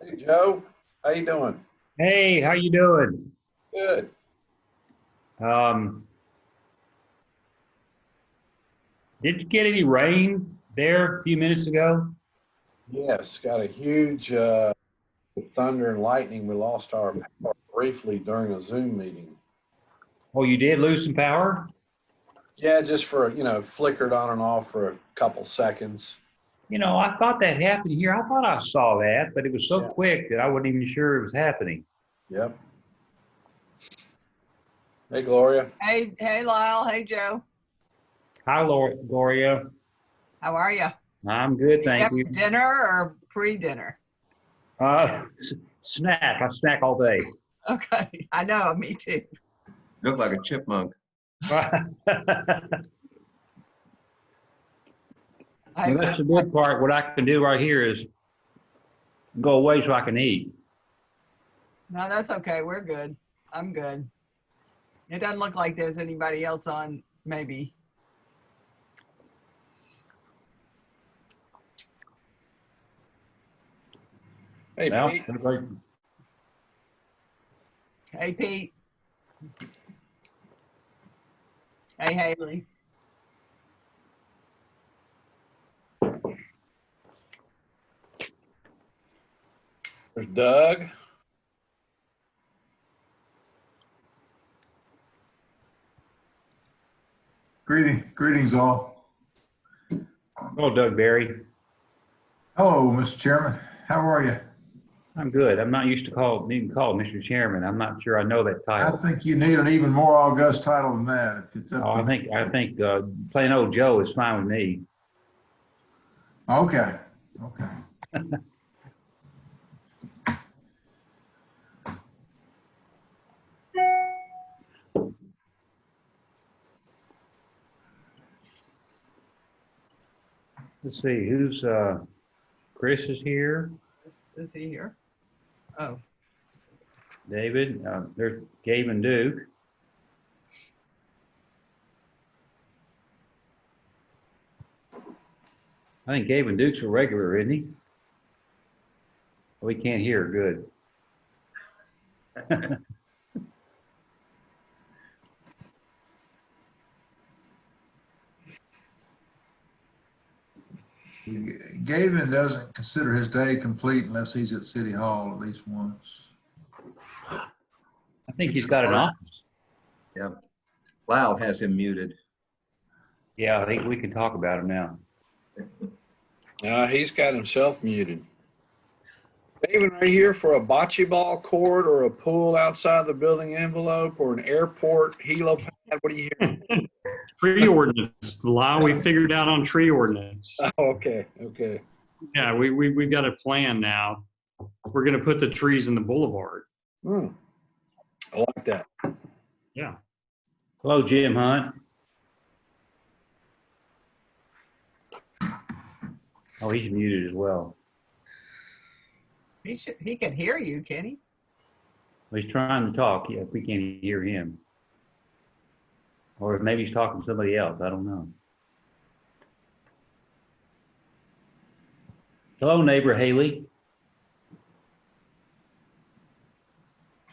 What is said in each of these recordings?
Hey Joe, how you doing? Hey, how you doing? Good. Um, did you get any rain there a few minutes ago? Yes, got a huge thunder and lightning. We lost our power briefly during a Zoom meeting. Oh, you did lose some power? Yeah, just for, flickered on and off for a couple seconds. I thought that happened here. I thought I saw that, but it was so Yeah. quick that I wasn't even sure it was happening. Yep. Hey Gloria. Hey, Lyle. Hey, Joe. Hi, Gloria. How are you? I'm good, You thank have you. dinner or pre-dinner? Uh, Snack. I snack all day. Okay, I know. Me too. Look like a chipmunk. Well, I, that's the good part. What I can do right here is go away so I can eat. no, that's okay. We're good. I'm good. It doesn't look like there's anybody else on. Maybe. Hey Well, Pete. Hey, Pete. Hey, Haley. There's Doug. Greetings all. Hello, Doug Barry. Hello, Mr. Chairman. How are you? I'm good. I'm not used to being called Mr. Chairman. I'm not sure I know that I title. think you need an even more august title than that. If it's up Oh, to I think plain old Joe is fine with me. Okay. Let's see, who's Chris is here. Is he here? Oh, David. There's Gabe and Duke. I think Gabe and Duke's a regular, isn't he? We can't hear. Good. Gavin doesn't consider his day complete unless he's at City Hall at least once. I think he's got an office. Yep. Lyle has him muted. Yeah, I think we can talk about him now. He's got himself muted. David, are you here for a bocce ball court or a pool outside the building envelope or an airport helipad? What are you here? Tree ordinance, Lyle, we figured out on tree ordinance. Oh, okay. Yeah, we've got a plan now. We're gonna put the trees in the boulevard. I like that. Yeah. Hello, Jim Hunt. Oh, he's muted as well. he can hear you, can he? Well, he's trying to talk. Yeah, if we can't hear him. Or maybe he's talking to somebody else. I don't know. Hello, neighbor Haley.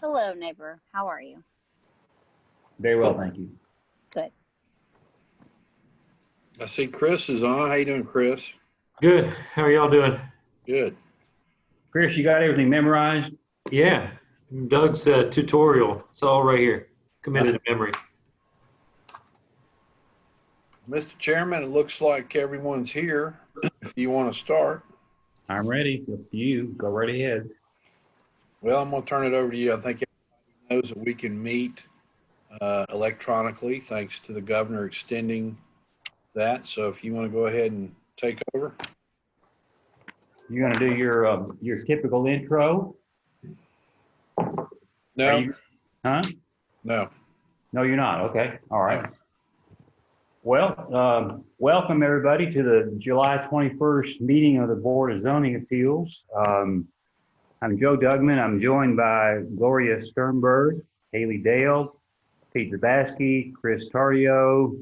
Hello, neighbor. How are you? Very well, thank you. Good. I see Chris is on. How you doing, Chris? Good. How are y'all doing? Good. Chris, you got everything memorized? Yeah. Doug's tutorial. It's all right here. Committed to memory. Mr. Chairman, it looks like everyone's here. If you want to start. I'm ready. Up to you. Go right ahead. Well, I'm going to turn it over to you. I think everybody knows that we can meet electronically thanks to the governor extending that. So if you want to go ahead and take over. You're going to do your typical intro? No. Huh? No. No, you're not. Okay. All right. Well, welcome everybody to the July 21st meeting of the Board of Zoning Appeals. I'm Joe Dugman. I'm joined by Gloria Sternberg, Haley Dale, Pete Zabaski, Chris Tardio,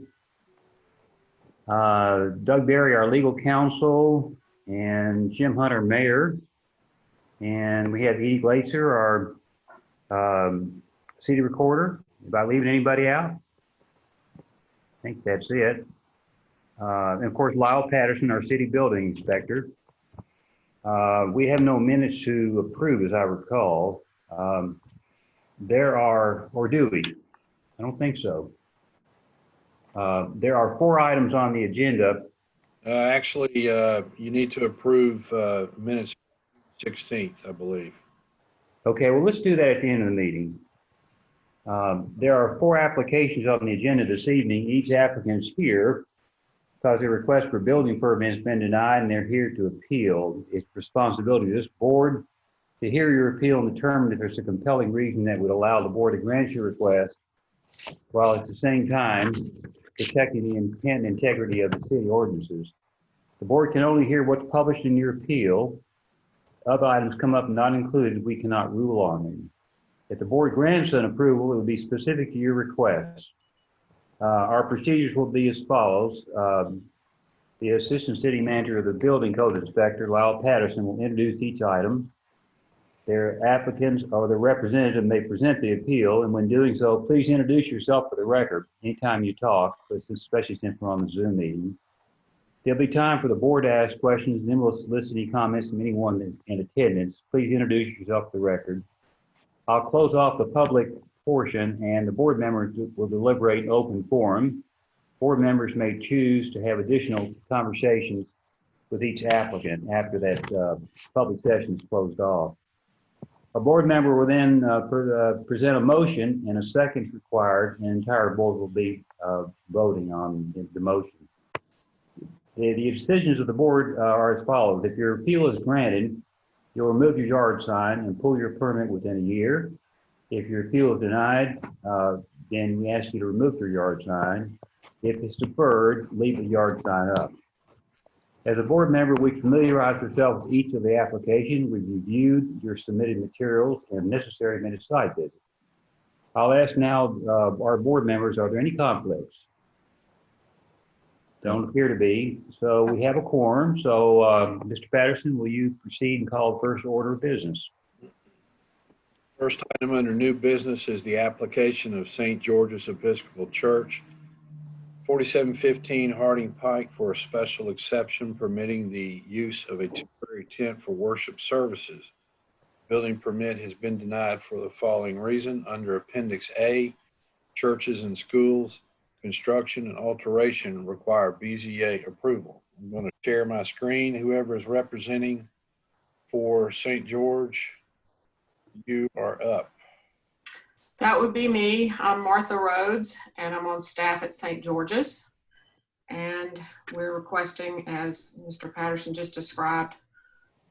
Doug Berry, our legal counsel, and Jim Hunter, mayor. And we have Edie Glaser, our city recorder. Am I leaving anybody out? I think that's it. And of course, Lyle Patterson, our city building inspector. We have no minutes to approve, as I recall. There are, or do we? I don't think so. There are 4 items on the agenda. Actually, you need to approve minutes 16th, I believe. Okay, well, let's do that at the end of the meeting. There are 4 applications on the agenda this evening. Each applicant's here because their request for building permit has been denied and they're here to appeal. It's responsibility of this board to hear your appeal and determine if there's a compelling reason that would allow the board to grant your request, while at the same time protecting the intent and integrity of the city ordinances. The board can only hear what's published in your appeal. Other items come up not included, we cannot rule on them. If the board grants an approval, it will be specific to your request. Our procedures will be as follows. The assistant city manager of the building code inspector, Lyle Patterson, will introduce each item. Their applicants or their representative may present the appeal, and when doing so, please introduce yourself for the record anytime you talk, especially since we're on the Zoom meeting. There'll be time for the board to ask questions, and then we'll solicit any comments from anyone in attendance. Please introduce yourself for the record. I'll close off the public portion, and the board members will deliberate in open forum. Board members may choose to have additional conversations with each applicant after that public session is closed off. A board member will then present a motion, and a second is required, and the entire board will be voting on the motion. The decisions of the board are as follows. If your appeal is granted, you'll remove your yard sign and pull your permit within a year. If your appeal is denied, then we ask you to remove your yard sign. If it's deferred, leave the yard sign up. As a board member, we familiarize ourselves with each of the applications. We've reviewed your submitted materials and necessary minute site visits. I'll ask now our board members, are there any conflicts? Don't appear to be. So we have a quorum. So Mr. Patterson, will you proceed and call the first order of business? First item under new business is the application of St. George's Episcopal Church, 4715 Harding Pike, for a special exception permitting the use of a temporary tent for worship services. Building permit has been denied for the following reason. Under Appendix A, churches and schools, construction and alteration require BZA approval. I'm going to share my screen. Whoever is representing for St. George, you are up. That would be me. I'm Martha Rhodes, and I'm on staff at St. George's. And we're requesting, as Mr. Patterson just described,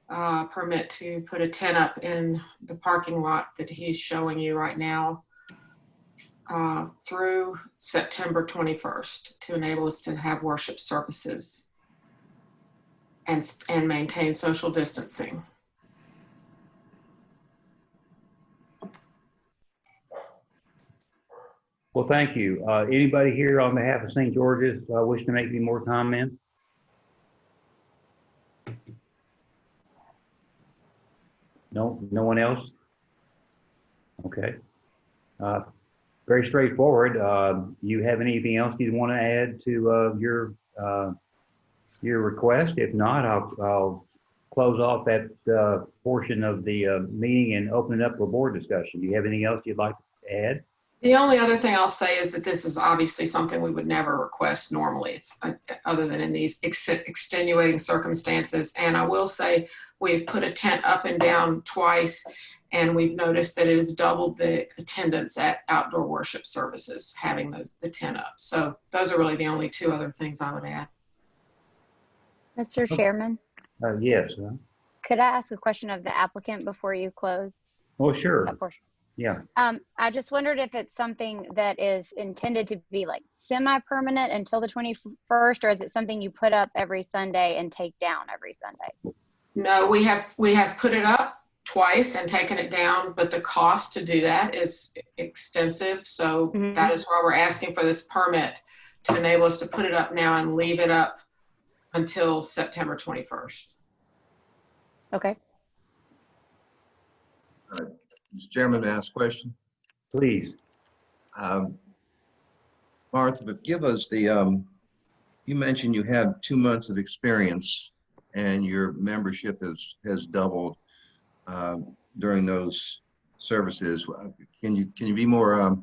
permit to put a tent up in the parking lot that he's showing you right now through September 21st to enable us to have worship services and maintain social distancing. Well, thank you. Anybody here on behalf of St. George's wish to make any more comments? No, no one else? Okay. Very straightforward. You have anything else you want to add to your request? If not, I'll close off that portion of the meeting and open it up for board discussion. Do you have anything else you'd like to add? The only other thing I'll say is that this is obviously something we would never request normally. It's other than in these extenuating circumstances. And I will say we've put a tent up and down twice, and we've noticed that it has doubled the attendance at outdoor worship services, having the tent up. So those are really the only 2 other things I would add. Mr. Chairman, Yes. could I ask a question of the applicant before you close Oh, sure. that portion? Yeah. I just wondered if it's something that is intended to be like semi-permanent until the 21st, or is it something you put up every Sunday and take down every Sunday? No, we have put it up twice and taken it down, but the cost to do that is extensive. So that is why we're asking for this permit to enable us to put it up now and leave it up until September 21st. Okay. Mr. Chairman, may I ask a question? Please. Martha, but give us the, you mentioned you have 2 months of experience and your membership has doubled during those services. Can you be more,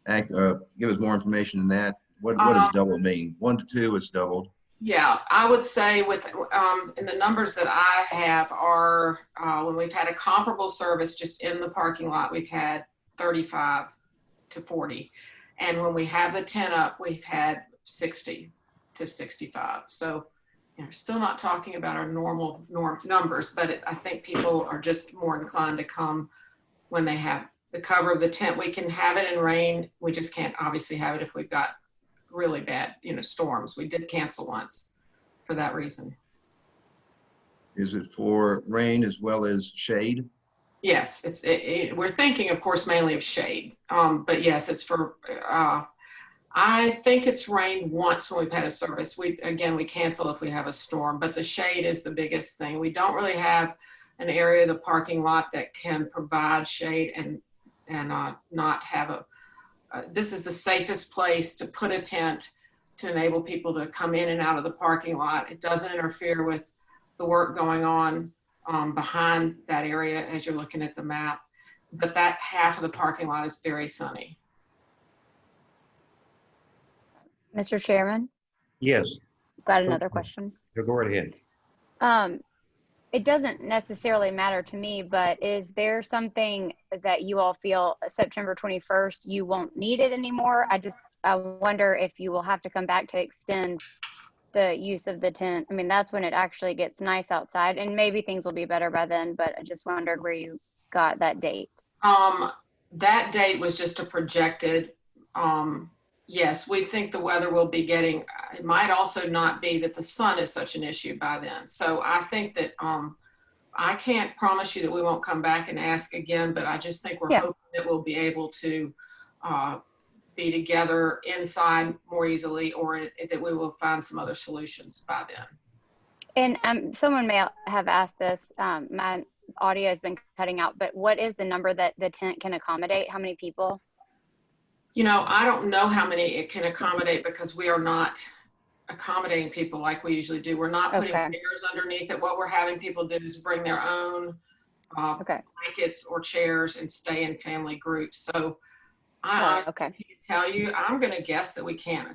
give us more information than that? What does double mean? 1 to 2 is doubled. Yeah, I would say with in the numbers that I have are when we've had a comparable service just in the parking lot, we've had 35 to 40. And when we have the tent up, we've had 60 to 65. So, you know, still not talking about our norm numbers, but I think people are just more inclined to come when they have the cover of the tent. We can have it in rain. We just can't obviously have it if we've got really bad, you know, storms. We did cancel once for that reason. Is it for rain as well as shade? Yes, we're thinking, of course, mainly of shade. But yes, it's for, I think it's rained once when we've had a service. We cancel if we have a storm, but the shade is the biggest thing. We don't really have an area of the parking lot that can provide shade and not have this is the safest place to put a tent to enable people to come in and out of the parking lot. It doesn't interfere with the work going on behind that area as you're looking at the map. But that half of the parking lot is very sunny. Mr. Chairman, Yes. got another question. Go right ahead. It doesn't necessarily matter to me, but is there something that you all feel September 21st, you won't need it anymore? I wonder if you will have to come back to extend the use of the tent. I mean, that's when it actually gets nice outside, and maybe things will be better by then, but I just wondered where you got that date. That date was just a projected, yes, we think the weather will be getting, it might also not be that the sun is such an issue by then. So I think that I can't promise you that we won't come back and ask again, but I just think we're hoping that we'll be able to be together inside more easily, or that we will find some other solutions by then. And someone may have asked this, my audio has been cutting out, but what is the number that the tent can accommodate? How many people? You know, I don't know how many it can accommodate because we are not accommodating people like we usually do. We're not putting chairs underneath it. What we're having people do is bring their own blankets or chairs and stay in family groups. So I honestly can't tell you. I'm going to guess that we can't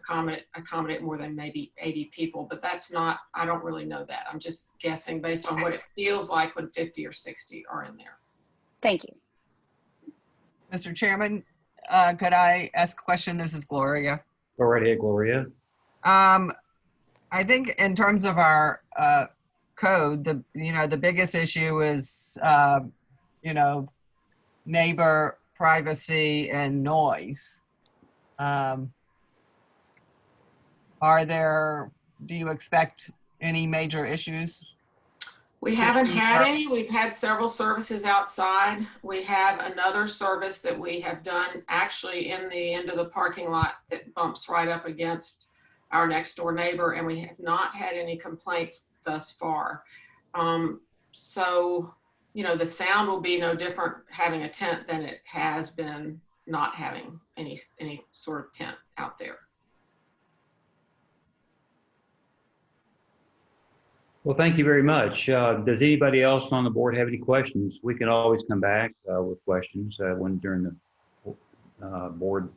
accommodate more than maybe 80 people, but that's not, I don't really know that. I'm just guessing based on what it feels like when 50 or 60 are in there. Thank you. Mr. Chairman, could I ask a question? This is Gloria. Go right ahead, Gloria. I think in terms of our code, the biggest issue is neighbor privacy and noise. Do you expect any major issues? We haven't had any. We've had several services outside. We have another service that we have done actually in the end of the parking lot that bumps right up against our next door neighbor, and we have not had any complaints thus far. So, you know, the sound will be no different having a tent than it has been not having any sort of tent out there. Well, thank you very much. Does anybody else on the board have any questions? We can always come back with questions during the board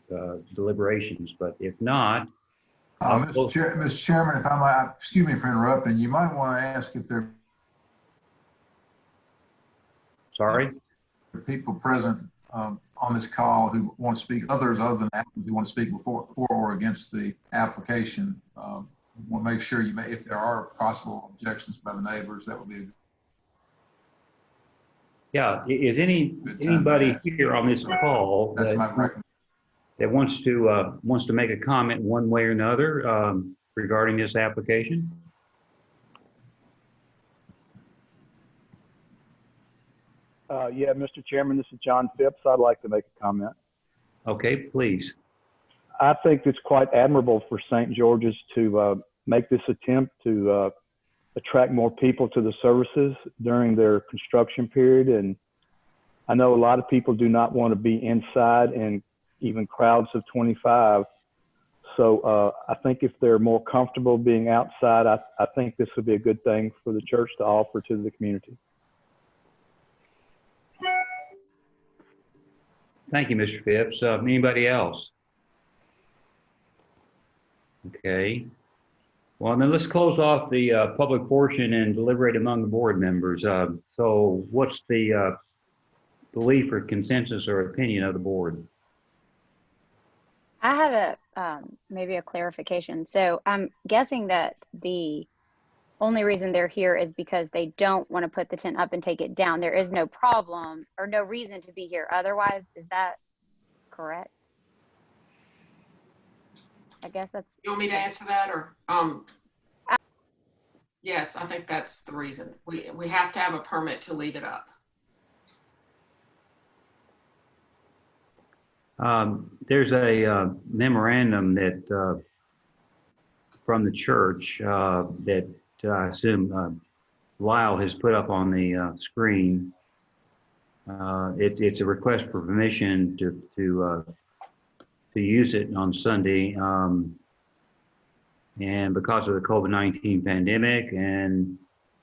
deliberations, but if not, Mr. Chairman, if I might, excuse me for interrupting, you might want to ask if there are people present on this call who want to speak, others other than applicants who want to speak for or against the application. We'll make sure if there are possible objections by the neighbors, that would be. Yeah, is anybody here on this call that wants to make a comment one way or another regarding this application? Yeah, Mr. Chairman, this is John Phipps. I'd like to make a comment. Okay, please. I think it's quite admirable for St. George's to make this attempt to attract more people to the services during their construction period. And I know a lot of people do not want to be inside and even crowds of 25. So I think if they're more comfortable being outside, I think this would be a good thing for the church to offer to the community. Thank you, Mr. Phipps. Anybody else? Okay. Well, then let's close off the public portion and deliberate among the board members. So what's the belief or consensus or opinion of the board? I had maybe a clarification. So I'm guessing that the only reason they're here is because they don't want to put the tent up and take it down. There is no problem or no reason to be here otherwise. Is that correct? I guess that's. You want me to answer that, or yes, I think that's the reason. We have to have a permit to leave it up. There's a memorandum that from the church that I assume Lyle has put up on the screen. It's a request for permission to use it on Sunday, and because of the COVID-19 pandemic, and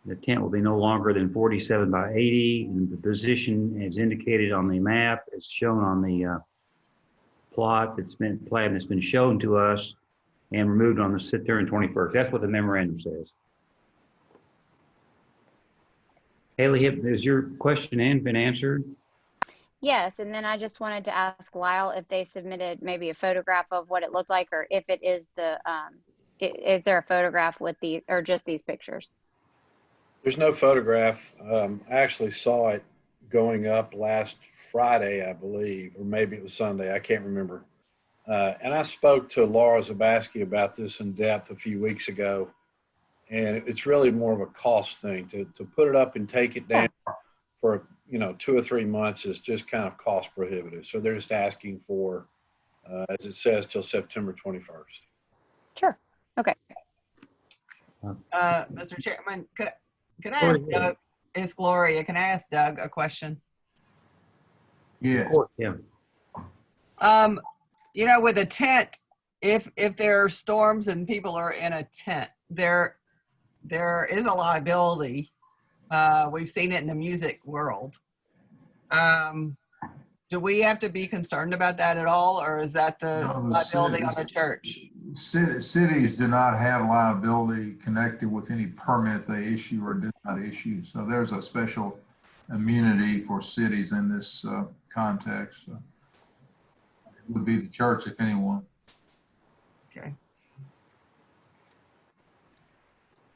the tent will be no longer than 47 by 80, and the position is indicated on the map. It's shown on the plan that's been shown to us and removed on the September 21st. That's what the memorandum says. Haley, has your question been answered? Yes, and then I just wanted to ask Lyle if they submitted maybe a photograph of what it looked like, or if it is the, is there a photograph with these, or just these pictures? There's no photograph. I actually saw it going up last Friday, I believe, or maybe it was Sunday. I can't remember. And I spoke to Laura Zabaski about this in depth a few weeks ago. And it's really more of a cost thing to put it up and take it down for, 2 or 3 months is just kind of cost prohibitive. So they're just asking for, as it says, till September 21st. Sure. Okay. Mr. Chairman, could I ask Doug, it's Gloria, can I ask Doug a question? Yeah. Yeah. With a tent, if there are storms and people are in a tent, there is a liability. We've seen it in the music world. Do we have to be concerned about that at all, or is that the liability on the church? Cities do not have liability connected with any permit they issue or do not issue. So there's a special immunity for cities in this context. It would be the church, if anyone. Okay.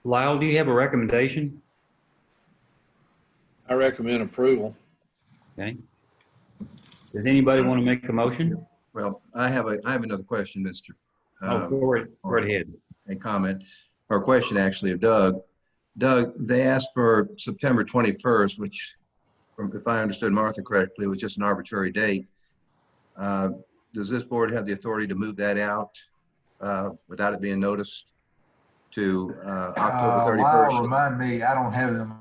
Lyle, do you have a recommendation? I recommend approval. Okay. Does anybody want to make a motion? Well, I have another question, Mr. Go right ahead. A comment or a question actually of Doug. Doug, they asked for September 21st, which, if I understood Martha correctly, was just an arbitrary date. Does this board have the authority to move that out without it being noticed to October 31st? Remind me, I don't have them.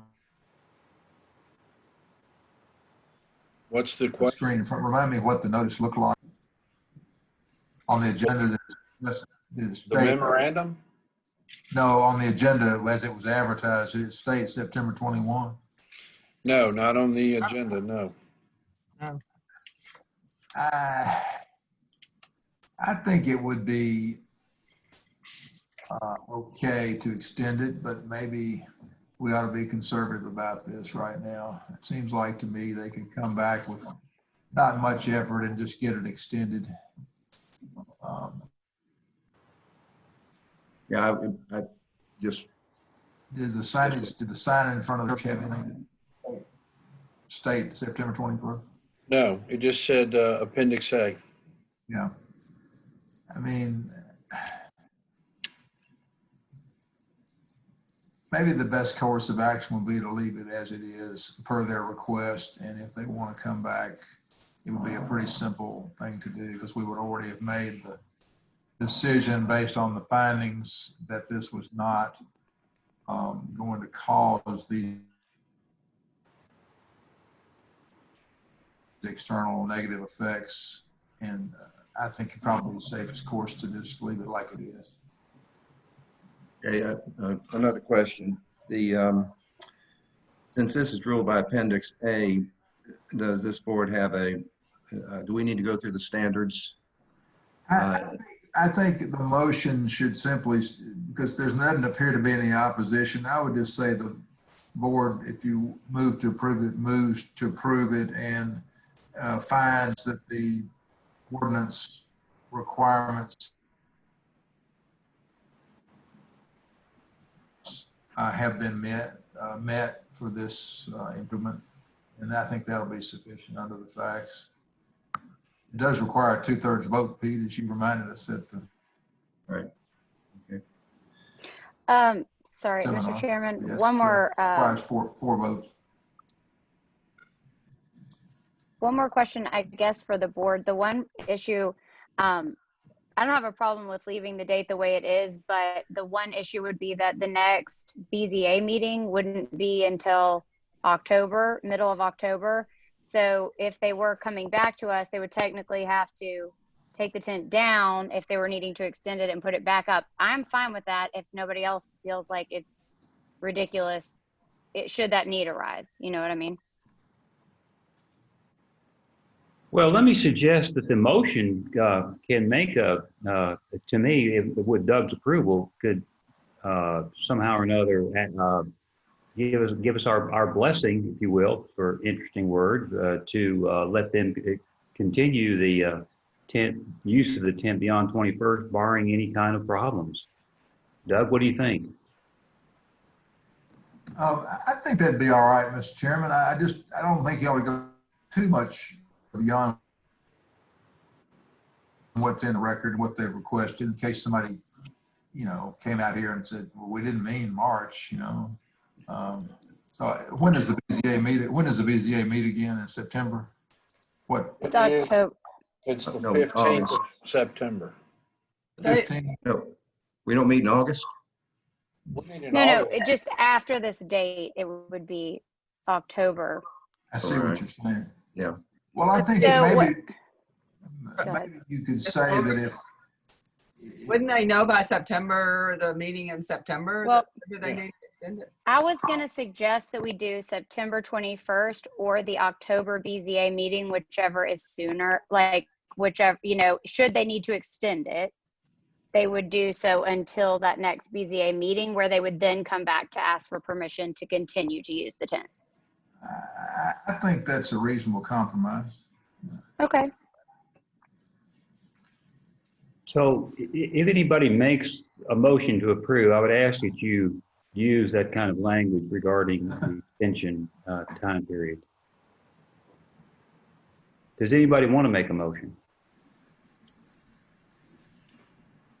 What's the question? Screen in front. Remind me what the notice looked like on the agenda. The memorandum? No, on the agenda as it was advertised, it states September 21. No, not on the agenda, no. No. I think it would be okay to extend it, but maybe we ought to be conservative about this right now. It seems like to me they could come back with not much effort and just get it extended. Yeah, I just. Did the sign in front of the church have anything to state September 21st? No, it just said Appendix A. Yeah. I mean, maybe the best course of action would be to leave it as it is per their request. And if they want to come back, it would be a pretty simple thing to do because we would already have made the decision based on the findings that this was not going to cause the external negative effects. And I think probably the safest course to just leave it like it is. Okay, another question. Since this is ruled by Appendix A, does this board have do we need to go through the standards? I think the motion should simply, because there's doesn't appear to be any opposition, I would just say the board, if you move to approve it, moves to approve it and finds that the ordinance requirements have been met for this implement. And I think that'll be sufficient under the facts. It does require a 2/3 vote, Pete, as you reminded us at the. Right. Okay. Sorry, seminar. Mr. Chairman, Yes, one more. requires four votes. One more question, I guess, for the board. The one issue, I don't have a problem with leaving the date the way it is, but the one issue would be that the next BZA meeting wouldn't be until October, middle of October. So if they were coming back to us, they would technically have to take the tent down if they were needing to extend it and put it back up. I'm fine with that if nobody else feels like it's ridiculous. Should that need arise, you know what I mean? Well, let me suggest that the motion can make to me, with Doug's approval, could somehow or another give us our blessing, if you will, for interesting word, to let them continue the use of the tent beyond 21st, barring any kind of problems. Doug, what do you think? I think that'd be all right, Mr. Chairman. I don't think you ought to go too much beyond what's in the record and what they've requested, in case somebody, came out here and said, well, we didn't mean March, So when does the BZA meet? When does the BZA meet again in September? What? It's October. It's the No, 15th August. of September. 15? No, we don't meet in August? We meet in No, August. it just after this date, it would be October. I see what you're saying. Yeah. Well, I think So maybe you could say that if. Wouldn't they know by September, the meeting in September? Well, do they need to extend it? I was going to suggest that we do September 21st or the October BZA meeting, whichever is sooner, like whichever, should they need to extend it, they would do so until that next BZA meeting, where they would then come back to ask for permission to continue to use the tent. I think that's a reasonable compromise. Okay. So if anybody makes a motion to approve, I would ask that you use that kind of language regarding the extension time period. Does anybody want to make a motion?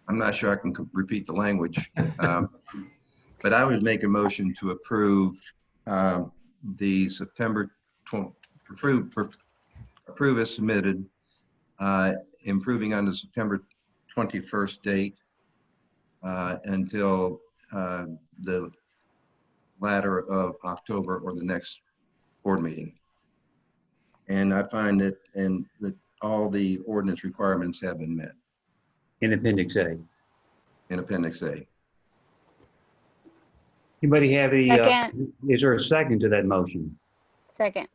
I'm not sure I can repeat the language, but I would make a motion to approve the September 20, approve as submitted, improving on the September 21st date until the latter of October or the next board meeting. And I find that all the ordinance requirements have been met. In Appendix A. In Appendix A. Anybody have any, Second. is there a second to that motion? Second.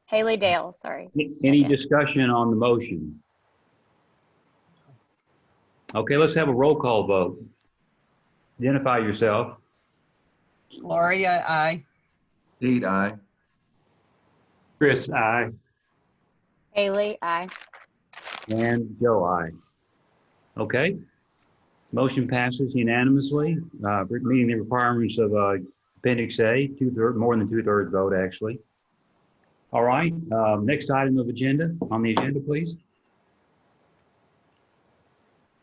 Haley Dale, sorry. Any Second. discussion on the motion? Okay, let's have a roll call vote. Identify yourself. Lori, aye. Pete, aye. Chris, aye. Haley, aye. And Joe, aye. Okay. Motion passes unanimously, meeting the requirements of Appendix A, more than 2/3 vote, actually. All right, next item of agenda, on the agenda, please.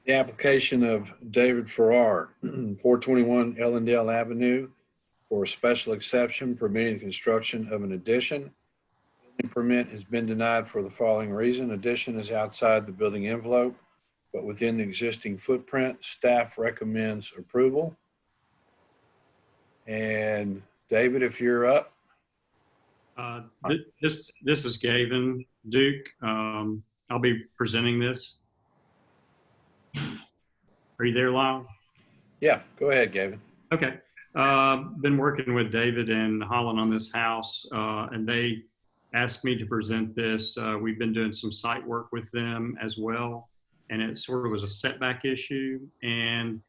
The application of David Farrar, 421 Ellendale Avenue, for a special exception permitting the construction of an addition. Building permit has been denied for the following reason. Addition is outside the building envelope, but within the existing footprint. Staff recommends approval. And David, if you're up. This is Gavin Duke. I'll be presenting this. Are you there, Lyle? Yeah, go ahead, Gavin. Okay. Been working with David and Holland on this house, and they asked me to present this. We've been doing some site work with them as well, and it sort of was a setback issue. And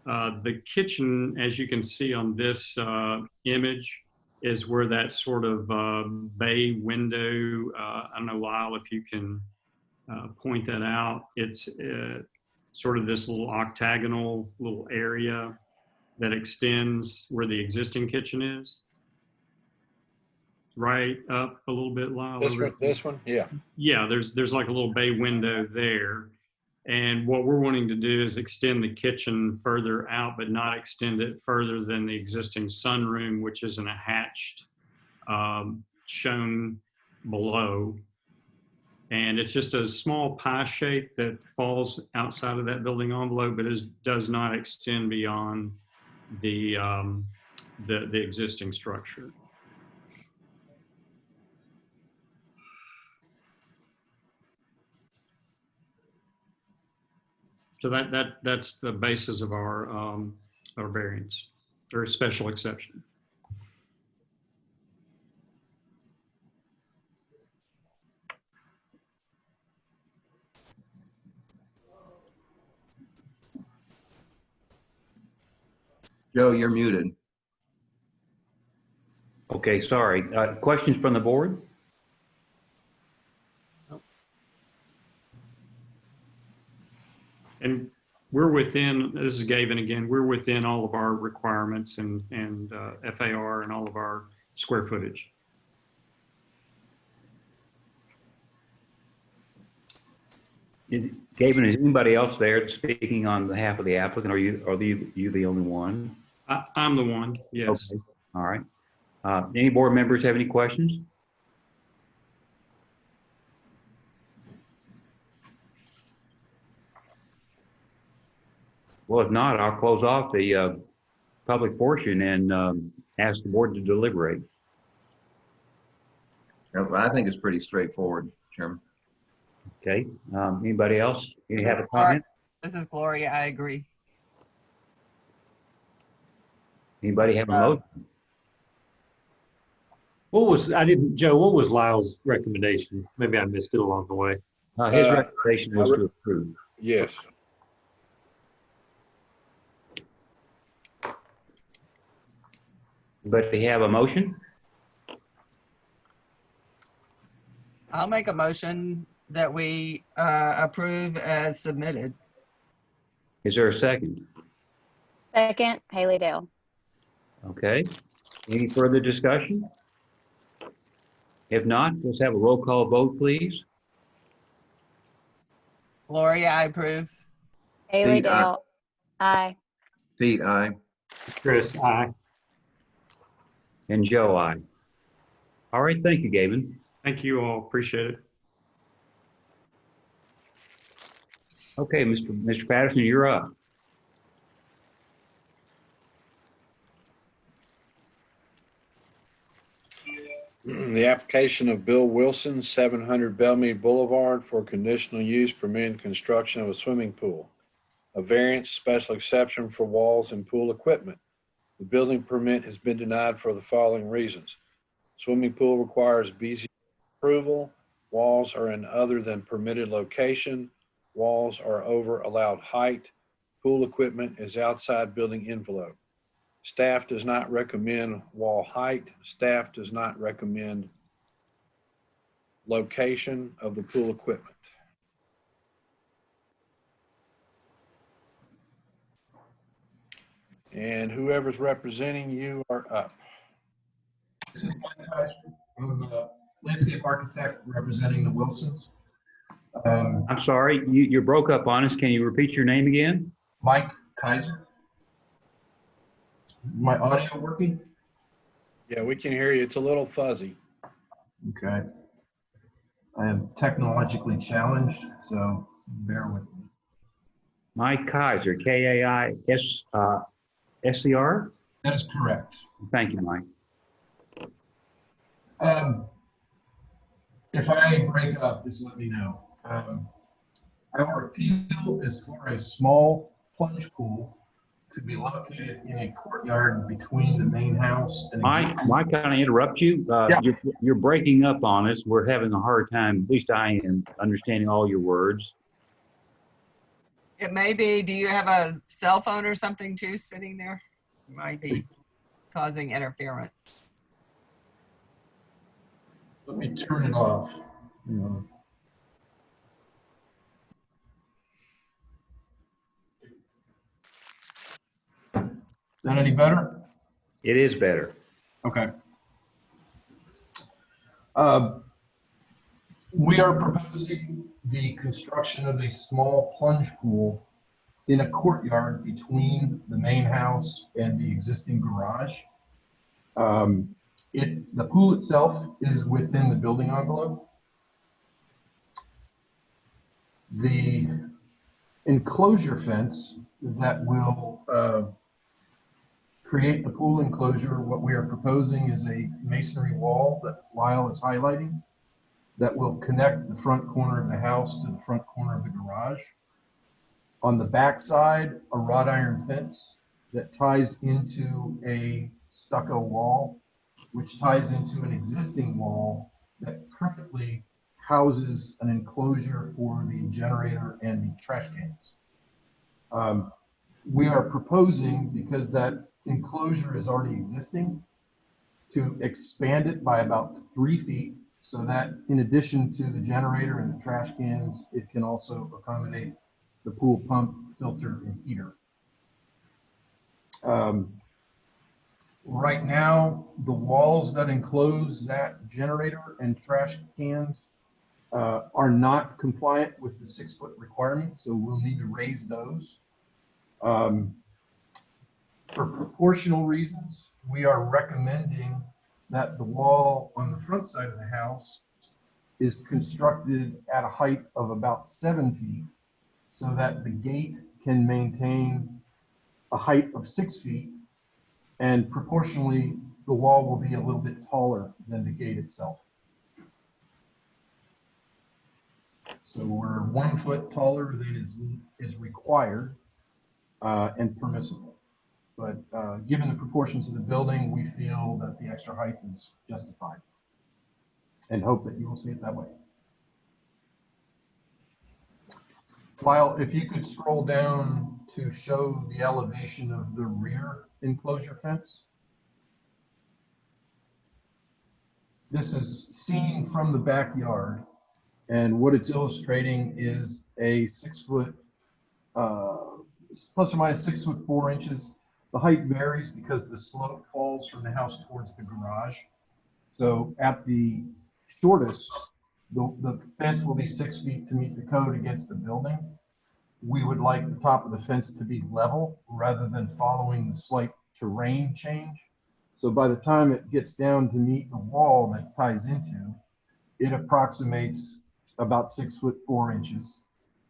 the kitchen, as you can see on this image, is where that sort of bay window, I don't know, Lyle, if you can point that out. It's sort of this little octagonal little area that extends where the existing kitchen is. Right up a little bit, Lyle. This one, yeah. Yeah, there's like a little bay window there. And what we're wanting to do is extend the kitchen further out, but not extend it further than the existing sunroom, which is in a hatched shown below. And it's just a small pie shape that falls outside of that building envelope, but does not extend beyond the existing structure. So that's the basis of our variance or special exception. Joe, you're muted. Okay, sorry. Questions from the board? And we're within, this is Gavin again, we're within all of our requirements and FAR and all of our square footage. Gavin, is anybody else there speaking on behalf of the applicant? Are you the only one? I'm the one, yes. Okay. All right. Any board members have any questions? Well, if not, I'll close off the public portion and ask the board to deliberate. I think it's pretty straightforward, Chairman. Okay. Anybody else? You have a comment? This is Gloria. I agree. Anybody have a motion? Joe, what was Lyle's recommendation? Maybe I missed it along the way. His recommendation was to approve. Yes. But they have a motion? I'll make a motion that we approve as submitted. Is there a second? Second, Haley Dale. Okay. Any further discussion? If not, let's have a roll call vote, please. Gloria, I approve. Haley Pete, aye. Dale. Aye. Pete, aye. Chris, aye. And Joe, aye. All right, thank you, Gavin. Thank you all, appreciate it. Okay, Mr. Patterson, you're up. The application of Bill Wilson, 700 Belle Meade Boulevard for conditional use permitting construction of a swimming pool. A variance special exception for walls and pool equipment. The building permit has been denied for the following reasons. Swimming pool requires BZA approval. Walls are in other than permitted location. Walls are over allowed height. Pool equipment is outside building envelope. Staff does not recommend wall height. Staff does not recommend location of the pool equipment. And whoever's representing you are up. This is Mike Kaiser. I'm a landscape architect representing the Wilsons. I'm sorry, you broke up on us. Can you repeat your name again? Mike Kaiser. My audio working? Yeah, we can hear you. It's a little fuzzy. Okay. I am technologically challenged, so bear with me. Mike Kaiser, K-A-I-S-E-R? That is correct. Thank you, Mike. If I break up, just let me know. Our appeal is for a small plunge pool to be located in a courtyard between the main house and Mike, can I interrupt you? Yeah. You're breaking up on us. We're having a hard time, at least I am, understanding all your words. It may be, do you have a cell phone or something too sitting there? Might be causing interference. Let me turn it off. Is that any better? It is better. Okay. We are proposing the construction of a small plunge pool in a courtyard between the main house and the existing garage. The pool itself is within the building envelope. The enclosure fence that will create the pool enclosure, what we are proposing is a masonry wall that Lyle is highlighting that will connect the front corner of the house to the front corner of the garage. On the back side, a wrought iron fence that ties into a stucco wall, which ties into an existing wall that currently houses an enclosure for the generator and the trash cans. We are proposing, because that enclosure is already existing, to expand it by about 3 feet so that in addition to the generator and the trash cans, it can also accommodate the pool pump, filter, and heater. Right now, the walls that enclose that generator and trash cans are not compliant with the 6-foot requirement, so we'll need to raise those. For proportional reasons, we are recommending that the wall on the front side of the house is constructed at a height of about 7 feet so that the gate can maintain a height of 6 feet, and proportionally the wall will be a little bit taller than the gate itself. So we're 1 foot taller than is required and permissible. But given the proportions of the building, we feel that the extra height is justified and hope that you will see it that way. Lyle, if you could scroll down to show the elevation of the rear enclosure fence. This is seen from the backyard, and what it's illustrating is a 6 foot, plus or minus 6 foot 4 inches. The height varies because the slope falls from the house towards the garage. So at the shortest, the fence will be 6 feet to meet the code against the building. We would like the top of the fence to be level rather than following the slight terrain change. So by the time it gets down to meet the wall that ties into, it approximates about 6 foot 4 inches.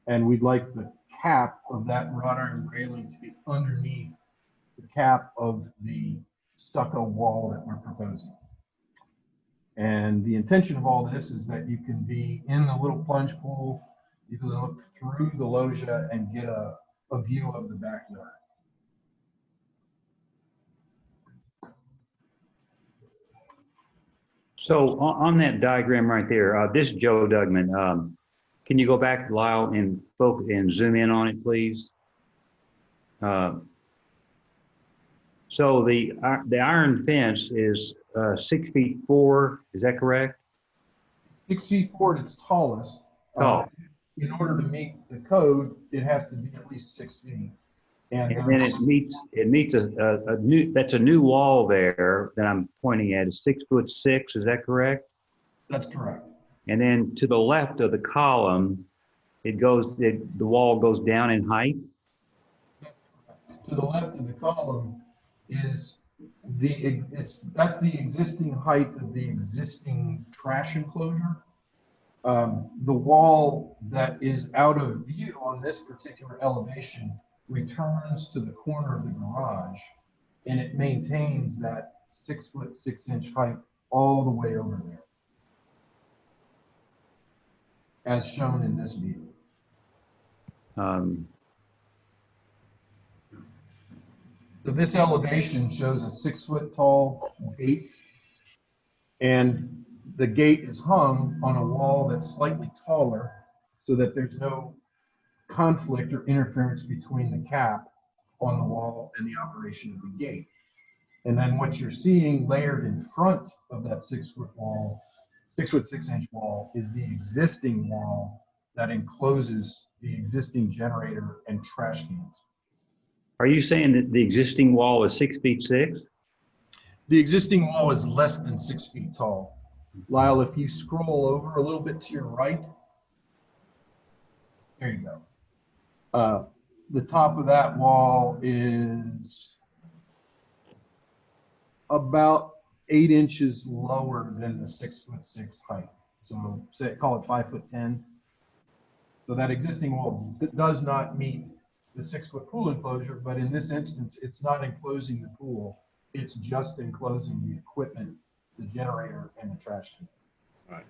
And we'd like the cap of that wrought iron railing to be underneath the cap of the stucco wall that we're proposing. And the intention of all this is that you can be in the little plunge pool, you can look through the loggia and get a view of the backyard. So on that diagram right there, this is Joe Dugman. Can you go back, Lyle, and focus and zoom in on it, please? So the iron fence is 6 feet 4. Is that correct? 6 feet 4 at its tallest. Tall. In order to meet the code, it has to be at least 6 feet. And then it meets a new, that's a new wall there that I'm pointing at is 6 foot 6. Is that correct? That's correct. And then to the left of the column, the wall goes down in height. To the left of the column is that's the existing height of the existing trash enclosure. The wall that is out of view on this particular elevation returns to the corner of the garage, and it maintains that 6 foot 6 inch height all the way over there, as shown in this view. So this elevation shows a 6 foot tall gate, and the gate is hung on a wall that's slightly taller so that there's no conflict or interference between the cap on the wall and the operation of the gate. And then what you're seeing layered in front of that 6 foot wall, 6 foot 6 inch wall, is the existing wall that encloses the existing generator and trash cans. Are you saying that the existing wall is 6 feet 6? The existing wall is less than 6 feet tall. Lyle, if you scroll over a little bit to your right, there you go. The top of that wall is about 8 inches lower than the 6 foot 6 height. So say, call it 5 foot 10. So that existing wall does not meet the 6 foot pool enclosure, but in this instance, it's not enclosing the pool. It's just enclosing the equipment, the generator, and the trash can. Right.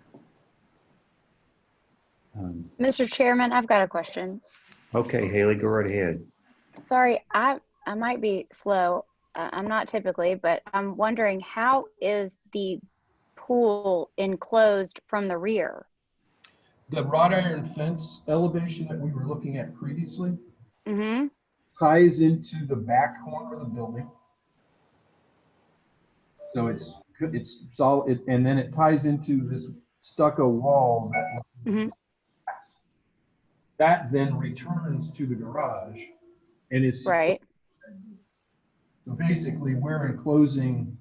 Mr. Chairman, I've got a question. Okay, Haley, go right ahead. Sorry, I might be slow. I'm not typically, but I'm wondering, how is the pool enclosed from the rear? The wrought iron fence elevation that we were looking at previously Mm-hmm. ties into the back corner of the building. So it's solid, and then it ties into this stucco wall that Mm-hmm. that then returns to the garage and is Right. So basically, we're enclosing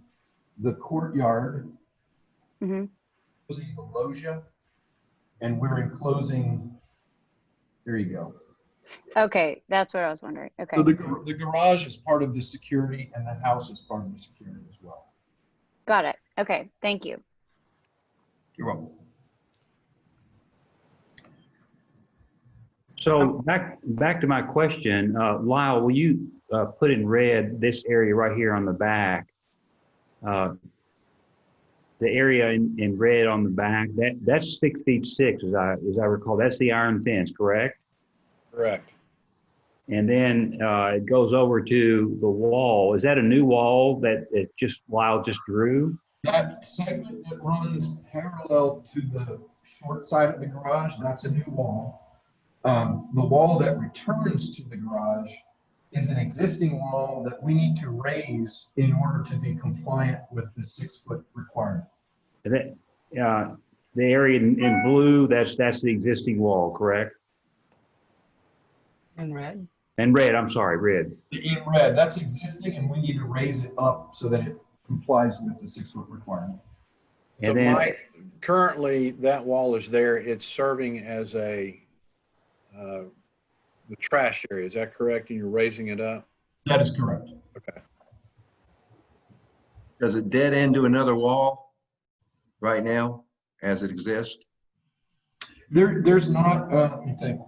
the courtyard, Mm-hmm. enclosing the loggia, and we're enclosing. There you go. Okay, that's what I was wondering. Okay. So the garage is part of the security, and the house is part of the security as well. Got it. Okay, thank you. You're welcome. So back to my question, Lyle, will you put in red this area right here on the back? The area in red on the back, that's 6 feet 6, as I recall. That's the iron fence, correct? Correct. And then it goes over to the wall. Is that a new wall that Lyle just drew? That segment that runs parallel to the short side of the garage, that's a new wall. The wall that returns to the garage is an existing wall that we need to raise in order to be compliant with the 6 foot requirement. That, the area in blue, that's the existing wall, correct? In red. And red, I'm sorry, red. In red, that's existing, and we need to raise it up so that it complies with the 6 foot requirement. So And then, Mike, currently that wall is there. It's serving as the trash area. Is that correct? And you're raising it up? That is correct. Okay. Does it dead end to another wall right now as it exists? There's not, let me think.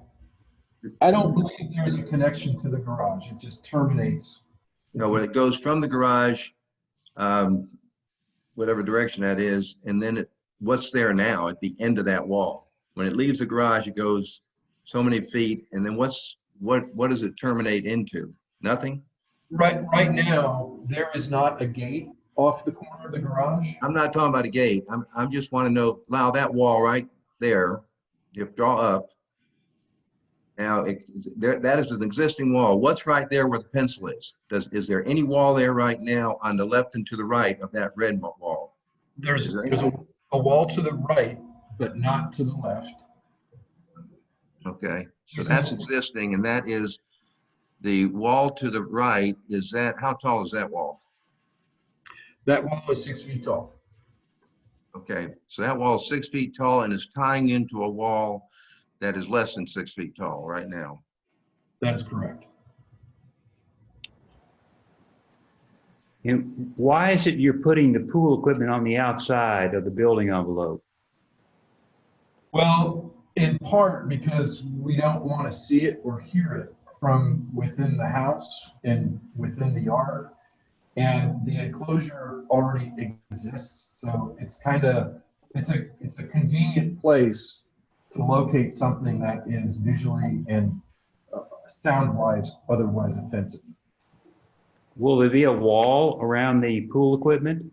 I don't believe there's a connection to the garage. It just terminates. No, when it goes from the garage, whatever direction that is, and then what's there now at the end of that wall? When it leaves the garage, it goes so many feet, and then what does it terminate into? Nothing? Right now, there is not a gate off the corner of the garage. I'm not talking about a gate. I'm just want to know, Lyle, that wall right there, you draw up. Now, that is an existing wall. What's right there where the pencil is? Is there any wall there right now on the left and to the right of that red wall? There's a wall to the right, but not to the left. Okay, so that's existing, and that is the wall to the right. Is that, how tall is that wall? That wall is 6 feet tall. Okay, so that wall is 6 feet tall and is tying into a wall that is less than 6 feet tall right now. That is correct. and why is it you're putting the pool equipment on the outside of the building envelope? Well, in part because we don't want to see it or hear it from within the house and within the yard. And the enclosure already exists So it's a convenient place to locate something that is visually and sound-wise otherwise offensive. Will there be a wall around the pool equipment?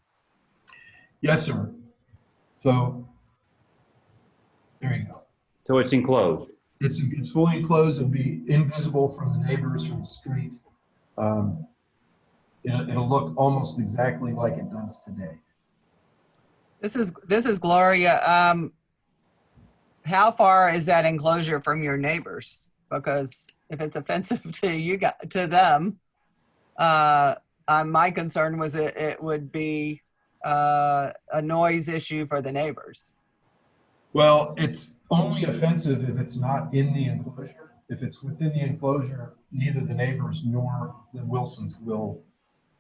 Yes, sir. So there you go. So it's enclosed? It's fully enclosed. It'll be invisible from the neighbors from the street. It'll look almost exactly like it does today. This is Gloria. How far is that enclosure from your neighbors? Because if it's offensive to them, my concern was it would be a noise issue for the neighbors. Well, it's only offensive if it's not in the enclosure. If it's within the enclosure, neither the neighbors nor the Wilsons will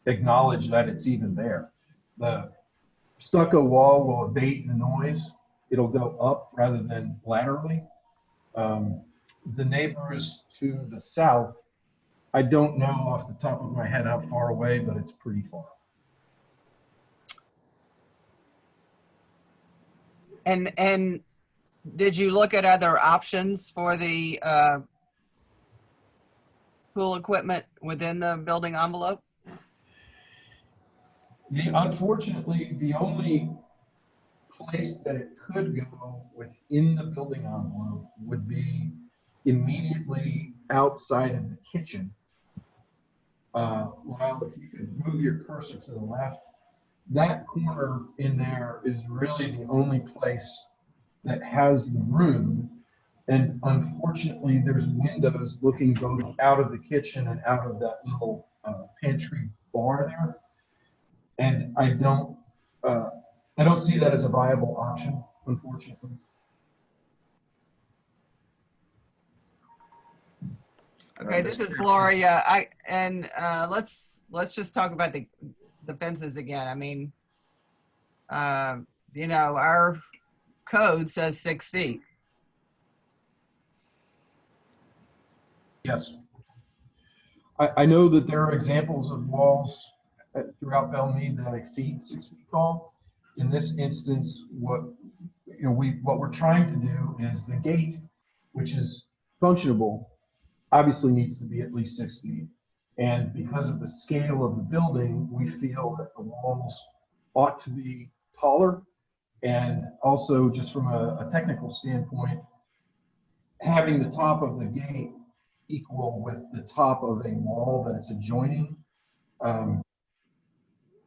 acknowledge that it's even there. The stucco wall will abate the noise. It'll go up rather than laterally. The neighbors to the south, I don't know off the top of my head how far away, but it's pretty far. And did you look at other options for the pool equipment within the building envelope? Unfortunately, the only place that it could go within the building envelope would be immediately outside of the kitchen. Well, if you could move your cursor to the left, that corner in there is really the only place that has the room. And unfortunately, there's windows looking both out of the kitchen and out of that little pantry bar there. And I don't see that as a viable option, unfortunately. Okay, this is Gloria. Let's just talk about the fences again. I mean, our code says 6 feet. Yes. I know that there are examples of walls throughout Belle Meade that exceed 6 feet tall. In this instance, what we're trying to do is the gate, which is functionable, obviously needs to be at least 6 feet. And because of the scale of the building, we feel that the walls ought to be taller. And also, just from a technical standpoint, having the top of the gate equal with the top of a wall that it's adjoining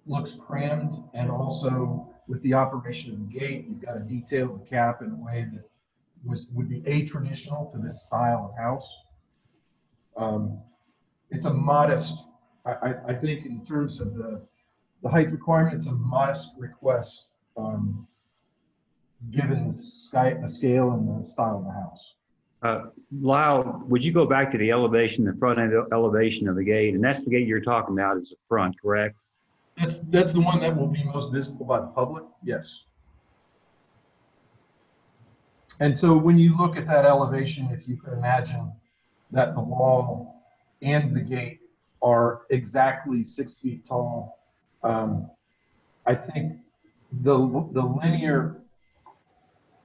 looks crammed. And also, with the operation of the gate, you've got to detail the cap in a way that would be atraditional to this style of house. It's a modest, I think in terms of the height requirement, it's a modest request given the scale and the style of the house. Lyle, would you go back to the elevation, the front end elevation of the gate? And that's the gate you're talking about is the front, correct? That's the one that will be most visible by the public, yes. And so when you look at that elevation, if you could imagine that the wall and the gate are exactly 6 feet tall, I think the linear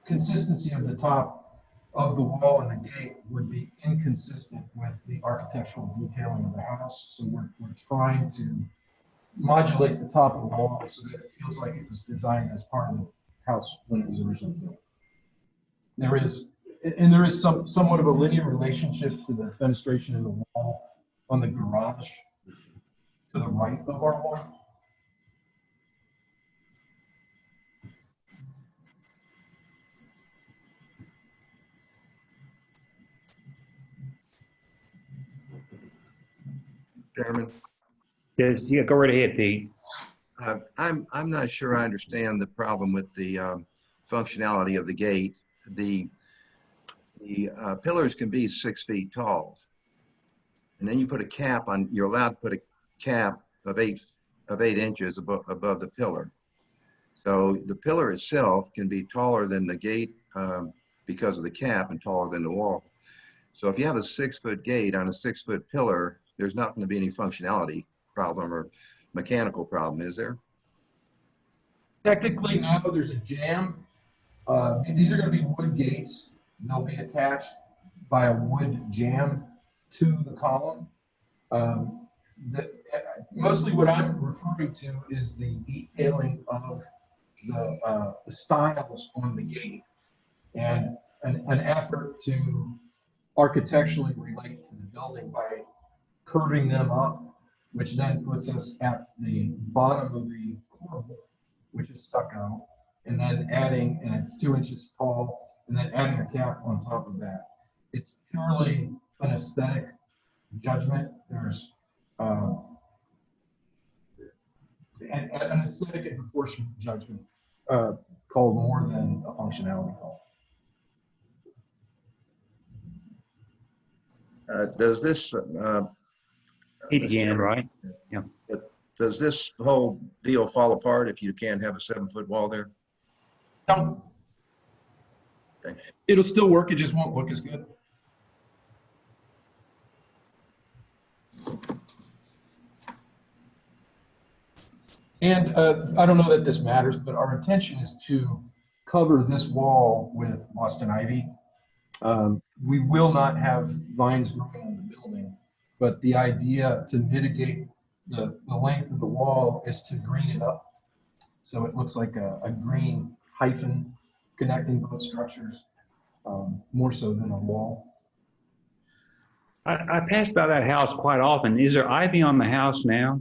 consistency of the top of the wall and the gate would be inconsistent with the architectural detailing of the house. So we're trying to modulate the top of the wall so that it feels like it was designed as part of the house when it was originally built. There is somewhat of a linear relationship to the fenestration in the wall on the garage to the right of our wall. Chairman, Yes, yeah, go right ahead, Pete. I'm not sure I understand the problem with the functionality of the gate. The pillars can be 6 feet tall, and then you put a cap on. You're allowed to put a cap of eight inches above the pillar. So the pillar itself can be taller than the gate because of the cap and taller than the wall. So if you have a 6 foot gate on a 6 foot pillar, there's not going to be any functionality problem or mechanical problem, is there? Technically, now there's a jam. These are going to be wood gates. They'll be attached by a wood jam to the column. Um, Mostly what I'm referring to is the detailing of the styles on the gate and an effort to architecturally relate to the building by curving them up, which then puts us at the bottom of the corbel, which is stucco, and then adding, and it's 2 inches tall, and then adding a cap on top of that. It's purely an aesthetic judgment. There's an aesthetic and proportion judgment called more than a functionality call. Does this, Heat Mr. again, Chairman, right? Yeah. does this whole deal fall apart if you can't have a 7-foot wall there? No, Okay. it'll still work. It just won't look as good. And I don't know that this matters, but our intention is to cover this wall with Boston ivy. We will not have vines growing on the building, but the idea to mitigate the length of the wall is to green it up. So it looks like a green hyphen connecting both structures, more so than a wall. I pass by that house quite often. Is there ivy on the house now?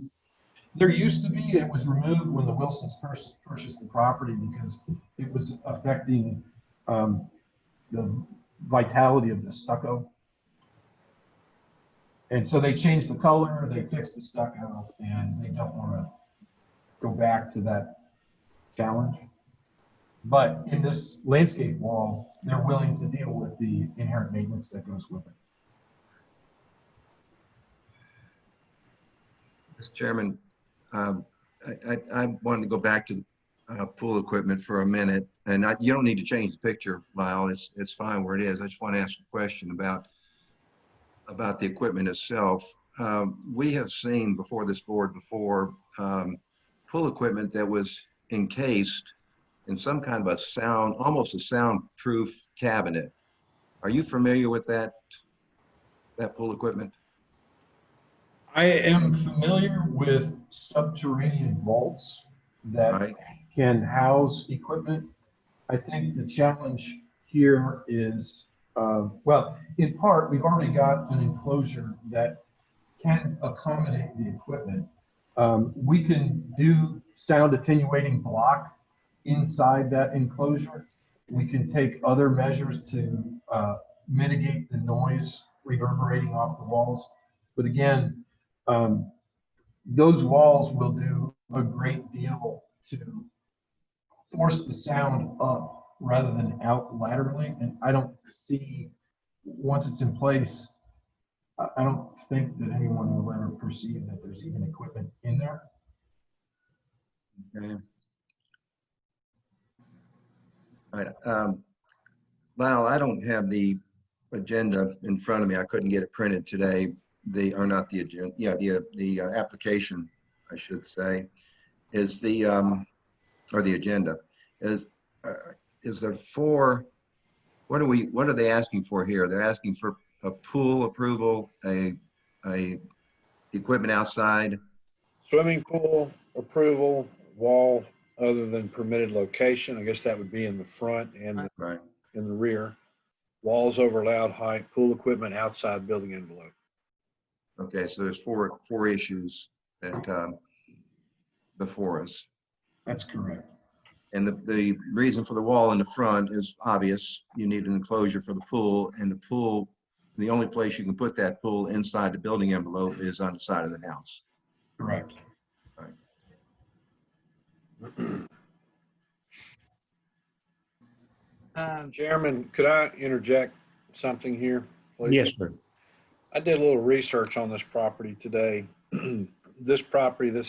There used to be, it was removed when the Wilsons purchased the property because it was affecting the vitality of the stucco. And so they changed the color, they fixed the stucco, and they don't want to go back to that challenge. But in this landscape wall, they're willing to deal with the inherent maintenance that goes with it. Mr. Chairman, I wanted to go back to the pool equipment for a minute, and you don't need to change the picture, Lyle. It's fine where it is. I just want to ask a question about the equipment itself. We have seen before this board pool equipment that was encased in some kind of a sound, almost a soundproof cabinet. Are you familiar with that pool equipment? I am familiar with subterranean vaults that can house equipment. I think the challenge here is, well, in part, we've already got an enclosure that can accommodate the equipment. We can do sound attenuating block inside that enclosure. We can take other measures to mitigate the noise reverberating off the walls. But again, those walls will do a great deal to force the sound up rather than out laterally. And I don't see, once it's in place, I don't think that anyone will ever perceive that there's even equipment in there. Okay. All right. Lyle, I don't have the agenda in front of me. I couldn't get it printed today. Or not the agenda. Yeah, the application, I should say, is the or the agenda is there for what are they asking for here? They're asking for a pool approval, a equipment outside, Swimming pool approval, wall other than permitted location. I guess that would be in the front and right? in the rear. Walls over allowed height, pool equipment outside building envelope. Okay, so there's four issues that before us. That's correct. And the reason for the wall in the front is obvious. You need an enclosure for the pool, and the pool, the only place you can put that pool inside the building envelope is on the side of the house. Correct. Chairman, could I interject something here, please? Yes, sir. I did a little research on this property today. This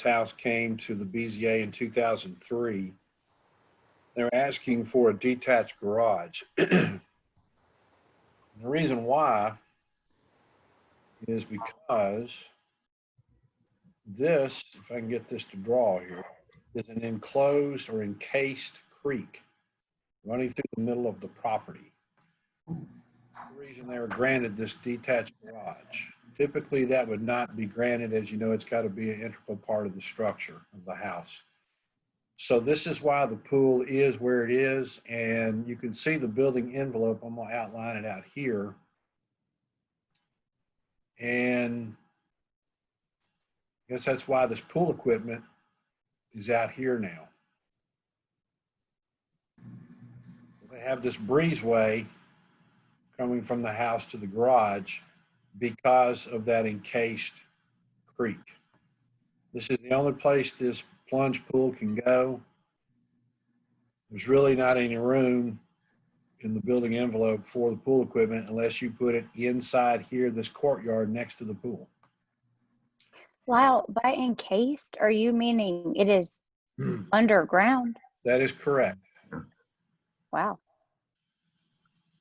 house came to the BZA in 2003. They're asking for a detached garage. The reason why is because this, if I can get this to draw here, is an enclosed or encased creek running through the middle of the property. The reason they were granted this detached garage. Typically, that would not be granted. As you know, it's got to be an integral part of the structure of the house. So this is why the pool is where it is, and you can see the building envelope. I'm going to outline it out here. And I guess that's why this pool equipment is out here now. They have this breezeway coming from the house to the garage because of that encased creek. This is the only place this plunge pool can go. There's really not any room in the building envelope for the pool equipment unless you put it inside here, this courtyard next to the pool. Lyle, by encased, are you meaning it is underground? That is correct. Wow.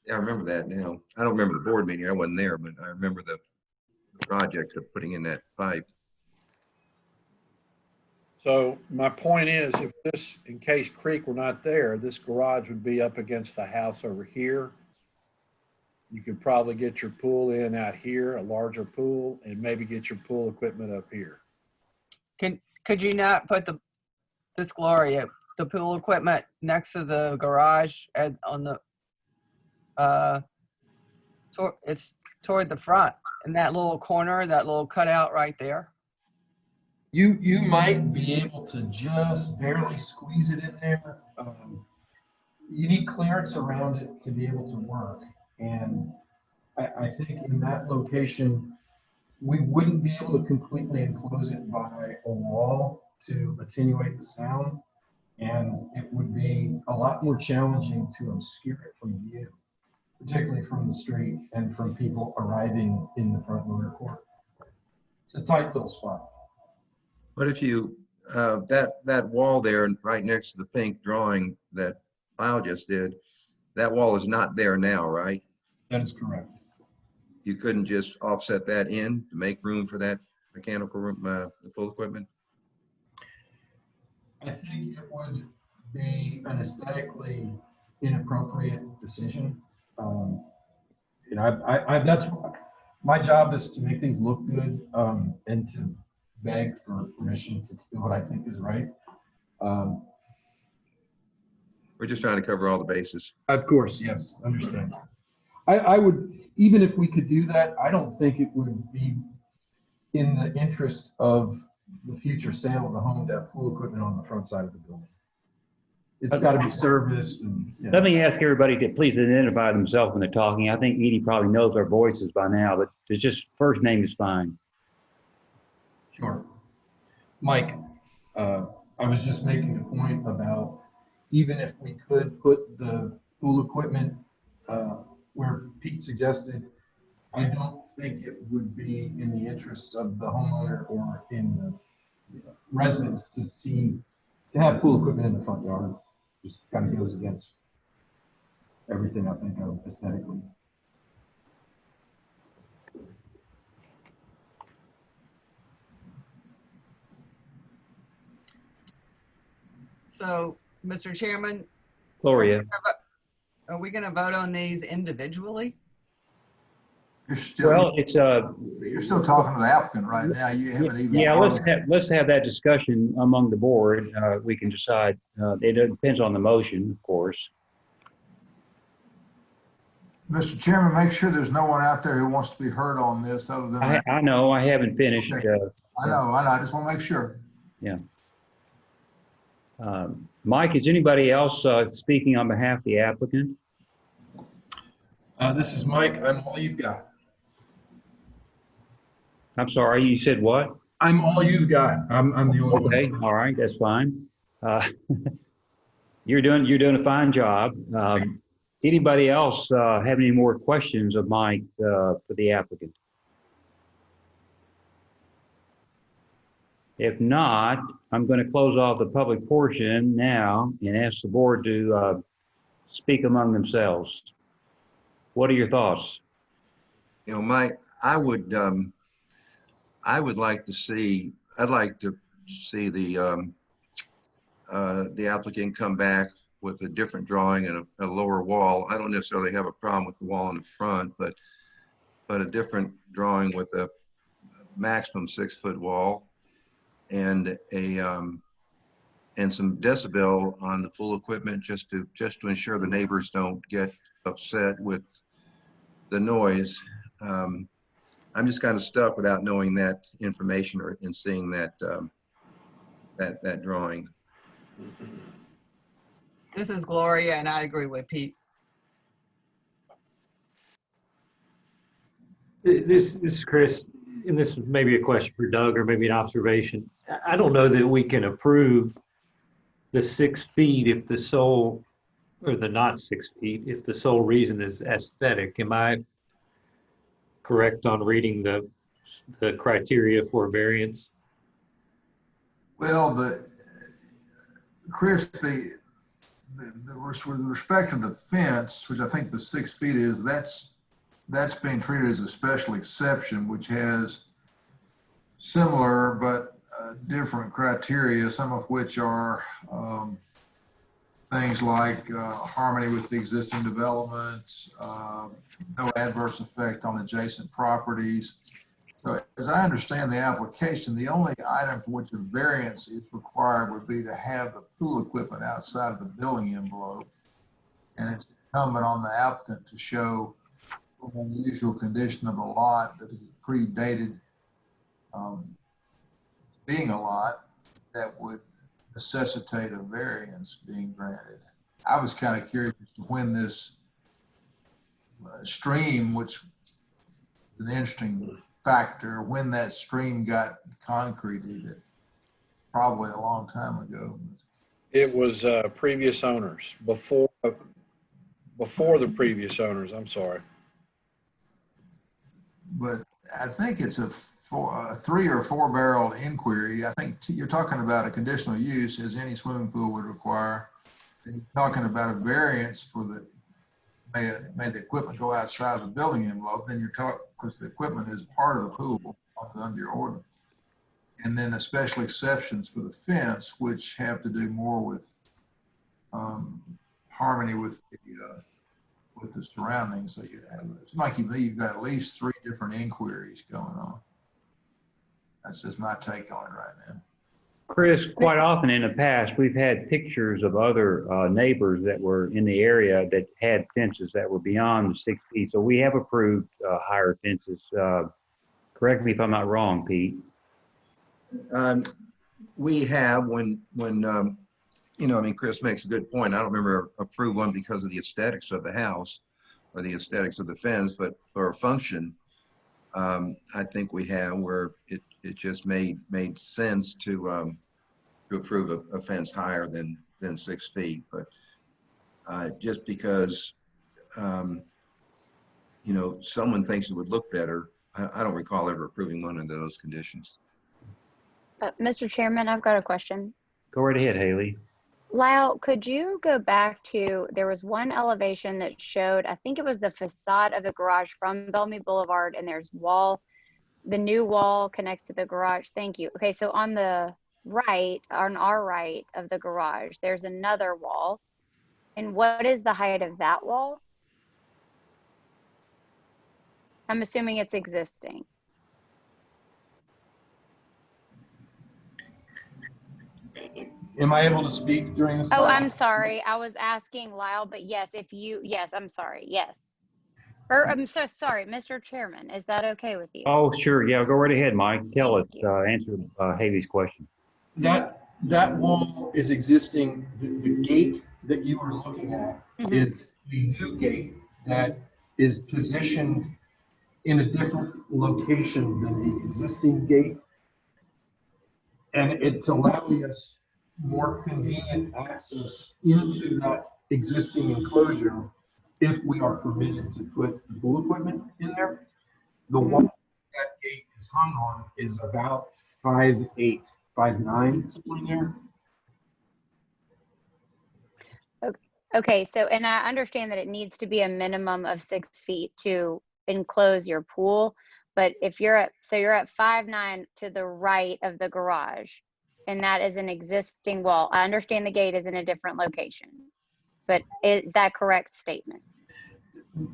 Yeah, I remember that now. I don't remember the board meeting. I wasn't there, but I remember the project of putting in that pipe. So my point is, if this encased creek were not there, this garage would be up against the house over here. You could probably get your pool in out here, a larger pool, and maybe get your pool equipment up here. Could you not put this Gloria, the pool equipment next to the garage on the it's toward the front in that little corner, that little cutout right there? You might be able to just barely squeeze it in there. You need clearance around it to be able to work. And I think in that location, we wouldn't be able to completely enclose it by a wall to attenuate the sound. And it would be a lot more challenging to obscure it from view, particularly from the street and from people arriving in the front lower court. It's a tight little spot. But if you, that wall there right next to the pink drawing that Lyle just did, that wall is not there now, right? That is correct. You couldn't just offset that in to make room for that mechanical room, the pool equipment? I think it would be an aesthetically inappropriate decision. That's my job, is to make things look good, and to beg for permission to do what I think is right. We're just trying to cover all the bases. Of course, yes, understand. I would, even if we could do that, I don't think it would be in the interest of the future sale of the home to have pool equipment on the front side of the building. It's got to be serviced. And, you know. Let me ask everybody to please identify themselves when they're talking. I think Edie probably knows our voices by now, but it's just first name is fine. Sure. Mike, I was just making a point about, even if we could put the pool equipment where Pete suggested, I don't think it would be in the interest of the homeowner or in the residents to have pool equipment in the front yard. Just kind of goes against everything I think of aesthetically. So, Mr. Chairman, Gloria. are we going to vote on these individually? Well, it's You're still talking to the applicant right now. You haven't even. yeah. Let's have that discussion among the board. We can decide. It depends on the motion, of course. Mr. Chairman, make sure there's no one out there who wants to be heard on this other than. I know I haven't finished. Okay. I know. I just want to make sure. Yeah. Mike, is anybody else speaking on behalf of the applicant? This is Mike. I'm all you've got. I'm sorry, you said what? I'm all you've got. I'm the only one. Okay, all right, that's fine. You're doing a fine job. Anybody else have any more questions of Mike for the applicant? If not, I'm going to close off the public portion now and ask the board to speak among themselves. What are your thoughts? You know, Mike, I would like to see, I'd like to see the the applicant come back with a different drawing and a lower wall. I don't necessarily have a problem with the wall in the front, but a different drawing with a maximum 6-foot wall and and some decibel on the pool equipment just to ensure the neighbors don't get upset with the noise. I'm just kind of stuck without knowing that information and seeing that that drawing. This is Gloria, and I agree with Pete. This is Chris, and this may be a question for Doug or maybe an observation. I don't know that we can approve the 6 feet if the sole, or the not 6 feet, if the sole reason is aesthetic. Am I correct on reading the criteria for variance? Well, Chris, with respect to the fence, which I think the 6 feet is, that's being treated as a special exception, which has similar but different criteria, some of which are things like harmony with the existing developments, no adverse effect on adjacent properties. So as I understand the application, the only item for which a variance is required would be to have the pool equipment outside of the building envelope. And it's incumbent on the applicant to show an unusual condition of a lot that is predated being a lot that would necessitate a variance being granted. I was kind of curious as to when this stream, which is an interesting factor, when that stream got concreted, probably a long time ago. It was previous owners, before the previous owners, I'm sorry. But I think it's a 3 or 4 barrel inquiry. I think you're talking about a conditional use as any swimming pool would require. And you're talking about a variance for may the equipment go outside the building envelope, then you're talking, because the equipment is part of the pool under your ordinance. And then the special exceptions for the fence, which have to do more with harmony with the surroundings. So it's like you've got at least 3 different inquiries going on. That's just my take on it right now. Chris, quite often in the past, we've had pictures of other neighbors that were in the area that had fences that were beyond the 6 feet. So we have approved higher fences. Correct me if I'm not wrong, Pete. We have when you know, I mean, Chris makes a good point. I don't remember approve one because of the aesthetics of the house or the aesthetics of the fence, but for a function, I think we have where it just made sense to approve a fence higher than 6 feet. But just because you know, someone thinks it would look better, I don't recall ever approving one of those conditions. Mr. Chairman, I've got a question. Go right ahead, Haley. Lyle, could you go back to, there was one elevation that showed, I think it was the facade of the garage from Belle Meade Boulevard, and there's wall, the new wall connects to the garage. Thank you. Okay, so on the right, on our right of the garage, there's another wall. And what is the height of that wall? I'm assuming it's existing. Am I able to speak during this? Oh, I'm sorry. I was asking Lyle, but yes, yes, I'm sorry. Yes. Or I'm so sorry, Mr. Chairman, is that okay with you? Oh, sure. Yeah, go right ahead, Mike. Tell us, Thank you. answer Haley's question. That wall is existing. The gate that you are looking at is a new gate that is positioned in a different location than the existing gate. And it's allowing us more convenient access into that existing enclosure if we are permitted to put the pool equipment in there. The wall that gate is hung on is about 5'8", 5'9", something there. Okay, so, and I understand that it needs to be a minimum of 6 feet to enclose your pool, but if you're at, so you're at 5'9" to the right of the garage, and that is an existing wall. I understand the gate is in a different location, but is that correct statement?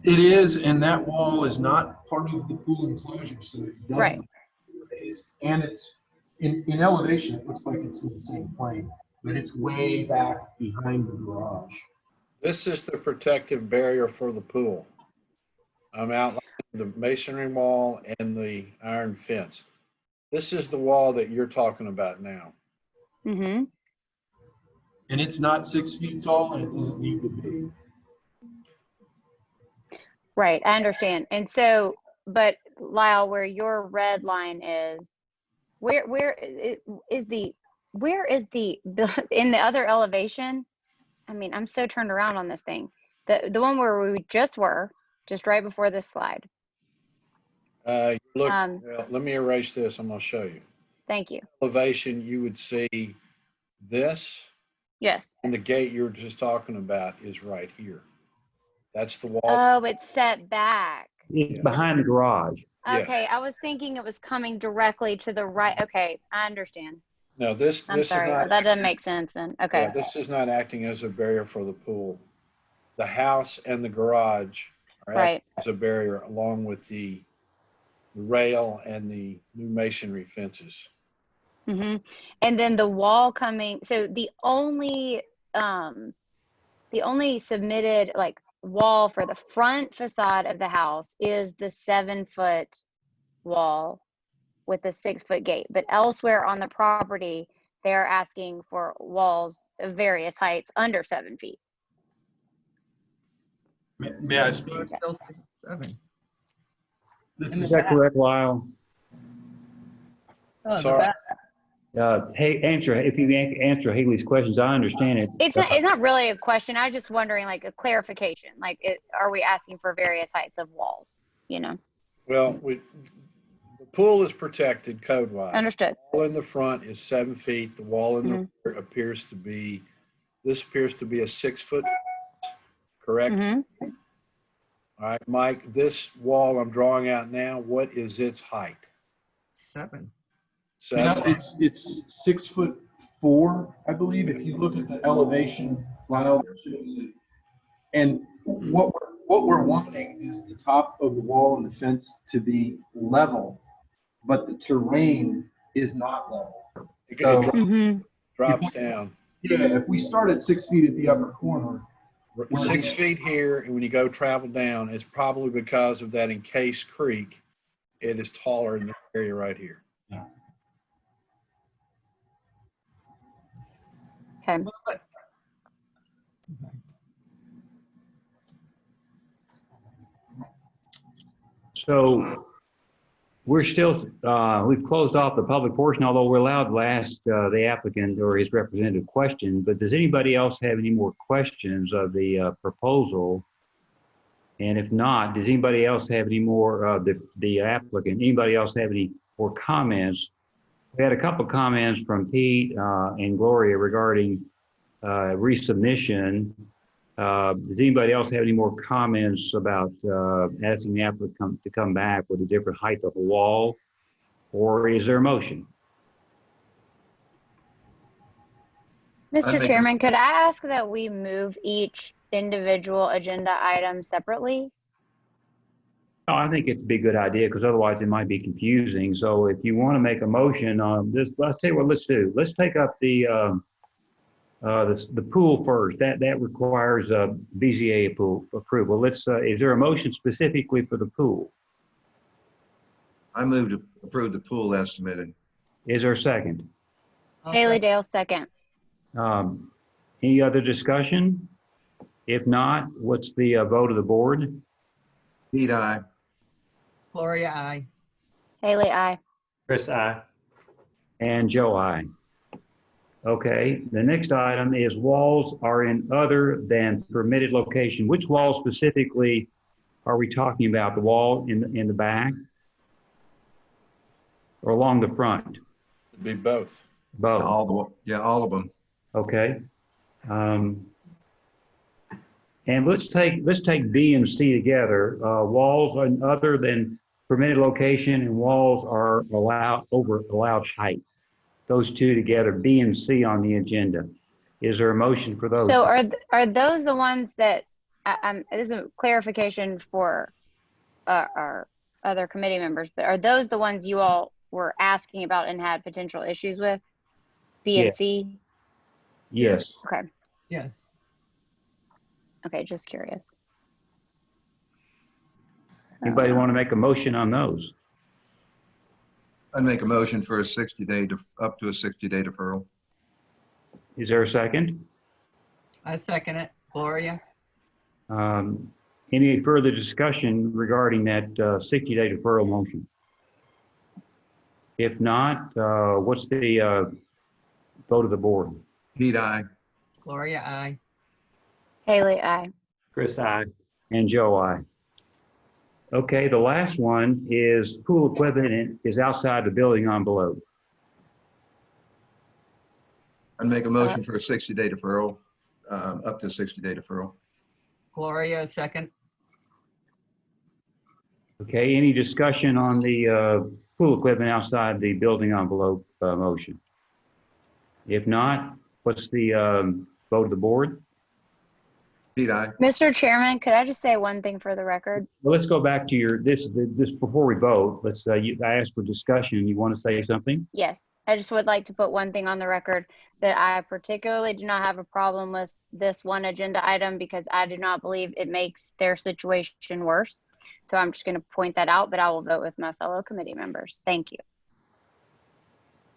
It is, and that wall is not part of the pool enclosure, so it doesn't. Right. Raised, and it's in elevation, it looks like it's in the same plane, but it's way back behind the garage. This is the protective barrier for the pool. I'm outlining the masonry wall and the iron fence. This is the wall that you're talking about now. Mm-hmm. And it's not 6 feet tall, and it doesn't need to be. Right, I understand. And so, but Lyle, where your red line is, where is the in the other elevation? I mean, I'm so turned around on this thing. The one where we just were, just right before this slide. Look, well, let me erase this. I'm going to show you. Thank you. Elevation, you would see this. Yes. And the gate you were just talking about is right here. That's the wall. Oh, it's set back. It's Yes. behind the garage. Yes. Okay, I was thinking it was coming directly to the right. Okay, I understand. No, this I'm is sorry, not. that doesn't make sense then. Okay. Yeah, this is not acting as a barrier for the pool. The house and the garage are Right. acting as a barrier along with the rail and the new masonry fences. Mm-hmm. And then the wall coming, so the only submitted like wall for the front facade of the house is the 7-foot wall with the 6-foot gate. But elsewhere on the property, they're asking for walls of various heights under 7 feet. May I speak? Still 7. This In is Is that correct, Lyle? Oh, the Sorry. back. Hey, if you answer Haley's questions, I understand it. It's not really a question. I was just wondering, like, a clarification. Like, are we asking for various heights of walls? You know. Well, the pool is protected code-wise. Understood. The wall in the front is 7 feet. The wall in the rear appears to be a 6-foot, correct? Mm-hmm. All right, Mike, this wall I'm drawing out now, what is its height? 7. Yeah, it's 6'4", I believe. If you look at the elevation file that shows it, and what we're wanting is the top of the wall and the fence to be level, but the terrain is not level. It drops down. Yeah, if we start at 6 feet at the upper corner, 6 feet here, and when you go travel down, it's probably because of that encased creek. It is taller in the area right here. Yeah. Okay. So we're still, we've closed off the public portion, although we're allowed to ask the applicant or his representative questions. But does anybody else have any more questions of the proposal? And if not, does anybody else have any more, the applicant, anybody else have any more comments? We had a couple of comments from Pete and Gloria regarding resubmission. Does anybody else have any more comments about asking the applicant to come back with a different height of a wall? Or is there a motion? Mr. Chairman, could I ask that we move each individual agenda item separately? No, I think it'd be a good idea because otherwise it might be confusing. So if you want to make a motion on this, let's tell you what let's do. Let's take up the pool first. That requires BZA approval. Let's. Is there a motion specifically for the pool? I move to approve the pool as submitted. Is there a second? Haley Dale, second. Any other discussion? If not, what's the vote of the board? Meade, aye. Gloria, aye. Haley, aye. Chris, aye. And Joe, aye. Okay, the next item is walls are in other than permitted location. Which wall specifically are we talking about? The wall in the back or along the front? It'd be both. Both. All of them. Okay. And let's take B and C together. Walls are in other than permitted location, and walls are allowed height. those two together, B and C on the agenda. Is there a motion for those? So are those the ones that, this is a clarification for our other committee members, but are those the ones you all were asking about and had potential issues with? B and Yes. C? Yes. Okay. Yes. Okay, just curious. Anybody want to make a motion on those? I'd make a motion for a 60-day, up to a 60-day deferral. Is there a second? I second it. Gloria? Any further discussion regarding that 60-day deferral motion? If not, what's the vote of the board? Meade, aye. Gloria, aye. Haley, aye. Chris, aye. And Joe, aye. Okay, the last one is pool equipment is outside the building envelope. I'd make a motion for a 60-day deferral, up to a 60-day deferral. Gloria, second. Okay, any discussion on the pool equipment outside the building envelope motion? If not, what's the vote of the board? Meade, aye. Mr. Chairman, could I just say one thing for the record? Well, let's go back to your, this before we vote, let's, I asked for discussion. You want to say something? Yes, I just would like to put one thing on the record that I particularly do not have a problem with this one agenda item because I do not believe it makes their situation worse. So I'm just going to point that out, but I will vote with my fellow committee members. Thank you.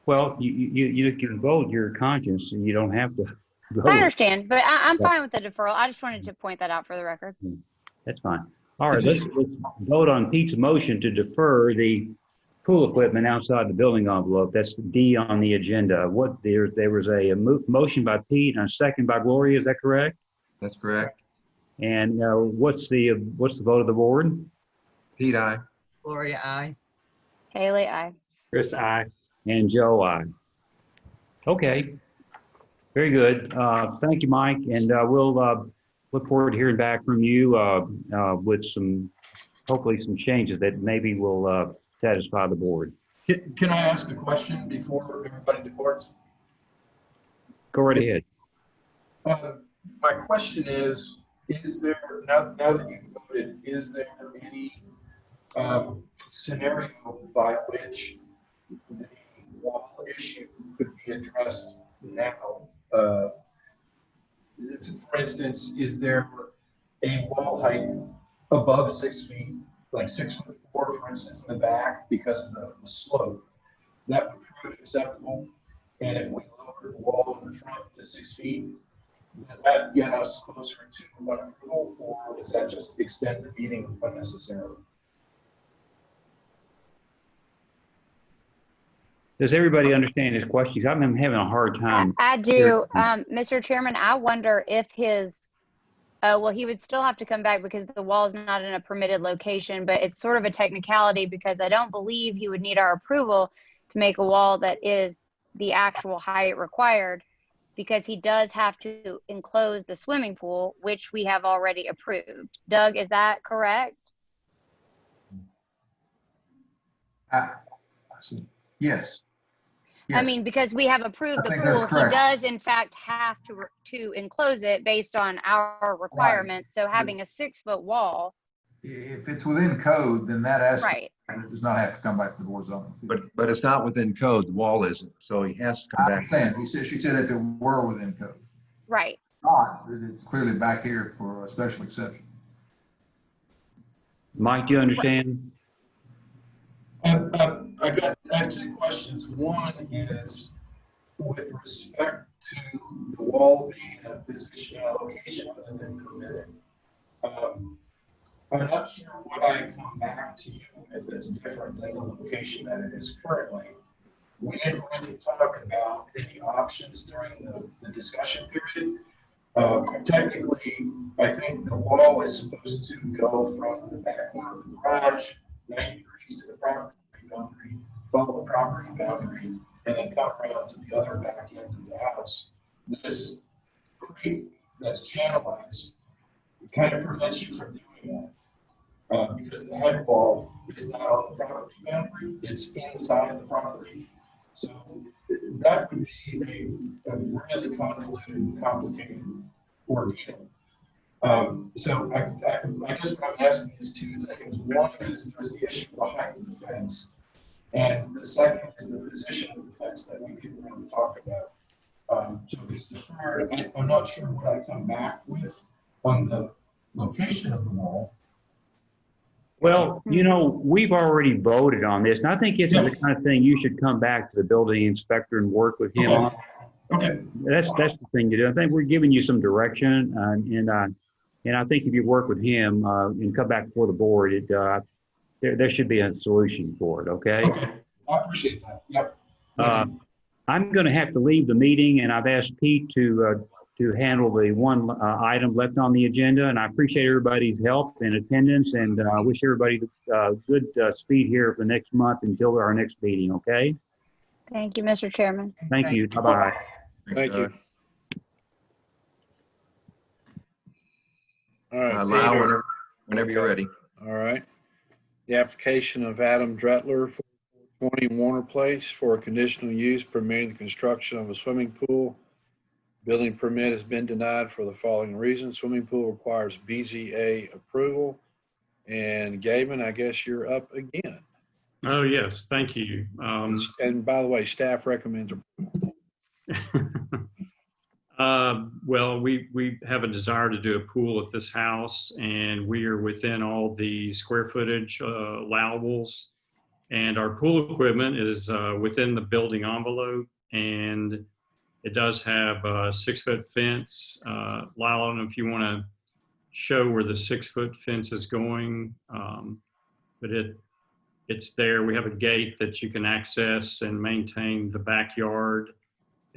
Well, you can vote your conscience and you don't have to vote. I understand, but I'm fine with the deferral. I just wanted to point that out for the record. That's fine. All right, let's vote on Pete's motion to defer the pool equipment outside the building envelope. That's D on the agenda. There was a motion by Pete and a second by Gloria. Is that correct? That's correct. And what's the vote of the board? Meade, aye. Gloria, aye. Haley, aye. Chris, aye. And Joe, aye. Okay, very good. Thank you, Mike. And we'll look forward to hearing back from you with hopefully some changes that maybe will satisfy the board. Can I ask a question before everybody departs? Go right ahead. My question is there, now that you've voted, is there any scenario by which the wall issue could be addressed now? For instance, is there a wall height above 6 feet, like 6'4", for instance, in the back because of the slope? That would prove acceptable. And if we lower the wall in the front to 6 feet, does that get us closer to approval, or does that just extend the meeting unnecessarily? Does everybody understand his questions? I'm having a hard time. I do. Mr. Chairman, I wonder if his, well, he would still have to come back because the wall is not in a permitted location, but it's sort of a technicality because I don't believe he would need our approval to make a wall that is the actual height required, because he does have to enclose the swimming pool, which we have already approved. Doug, is that correct? Yes. I mean, because we have approved the pool, he does in fact have to enclose it based on our requirements. Right. So having a 6-foot wall. If it's within code, then that aspect right. does not have to come back to the board zoning. But it's not within code. The wall isn't, so he has to come back. I understand. She said if it were within code. Right. It's clearly back here for a special exception. Mike, do you understand? I have 2 questions. One is with respect to the wall being in a position, a location other than permitted. I'm not sure what I come back to you if it's different than the location that it is currently. We didn't really talk about any options during the discussion period. Technically, I think the wall is supposed to go from the back corner of the garage 90 degrees to the property boundary, follow the property boundary, and then come around to the other back end of the house. This creek that's channelized kind of prevents you from doing that because the head wall is not on the property boundary, it's inside the property. So that would be a really convoluted and complicated ordeal. So I guess what I'm asking is two things. One is there's the issue behind the fence, and the second is the position of the fence that we didn't really talk about. So it's deferred. I'm not sure what I come back with on the location of the wall. Well, you know, we've already voted on this, and I think it's the Yes. kind of thing you should come back to the building inspector and work with him on. Okay. That's the thing to do. I think we're giving you some direction, and I think if you work with him and come back before the board, there should be a solution for it. Okay. Okay. I appreciate that. Yep. I'm going to have to leave the meeting, and I've asked Pete to handle the one item left on the agenda, and I appreciate everybody's help and attendance, and I wish everybody good speed here for the next month until our next meeting. Okay. Thank you, Mr. Chairman. Thank you. Bye bye. Thank you. All right, Lyle, Peter. whenever you're ready. All right. The application of Adam Dretler for 20 Warner Place for a conditional use permitting the construction of a swimming pool. Building permit has been denied for the following reasons. Swimming pool requires BZA approval. And Gavin, I guess you're up again. Oh, yes, thank you. And by the way, staff recommends approval. Well, we have a desire to do a pool at this house, and we are within all the square footage allowables. And our pool equipment is within the building envelope, and it does have a 6-foot fence. Lyle, I don't know if you want to show where the 6-foot fence is going, but it's there. We have a gate that you can access and maintain the backyard.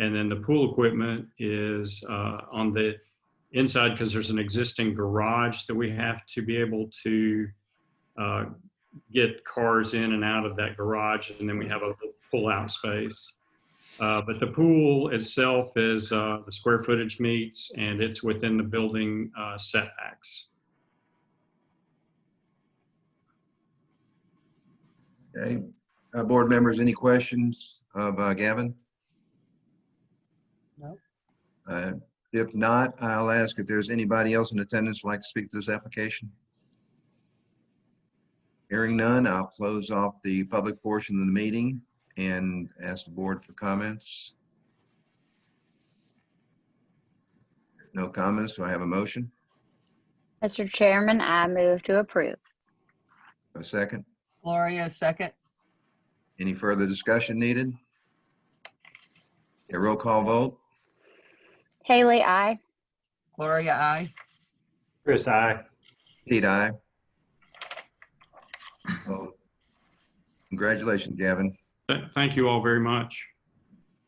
And then the pool equipment is on the inside because there's an existing garage that we have to be able to get cars in and out of that garage. And then we have a pull-out space. But the pool itself is the square footage meets, and it's within the building setbacks. Okay. Board members, any questions of Gavin? No. If not, I'll ask if there's anybody else in attendance who'd like to speak to this application. Hearing none, I'll close off the public portion of the meeting and ask the board for comments. No comments. Do I have a motion? Mr. Chairman, I move to approve. A second? Gloria, second. Any further discussion needed? A roll call vote? Haley, aye. Gloria, aye. Chris, aye. Pete, aye. Well, congratulations, Gavin. Thank you all very much.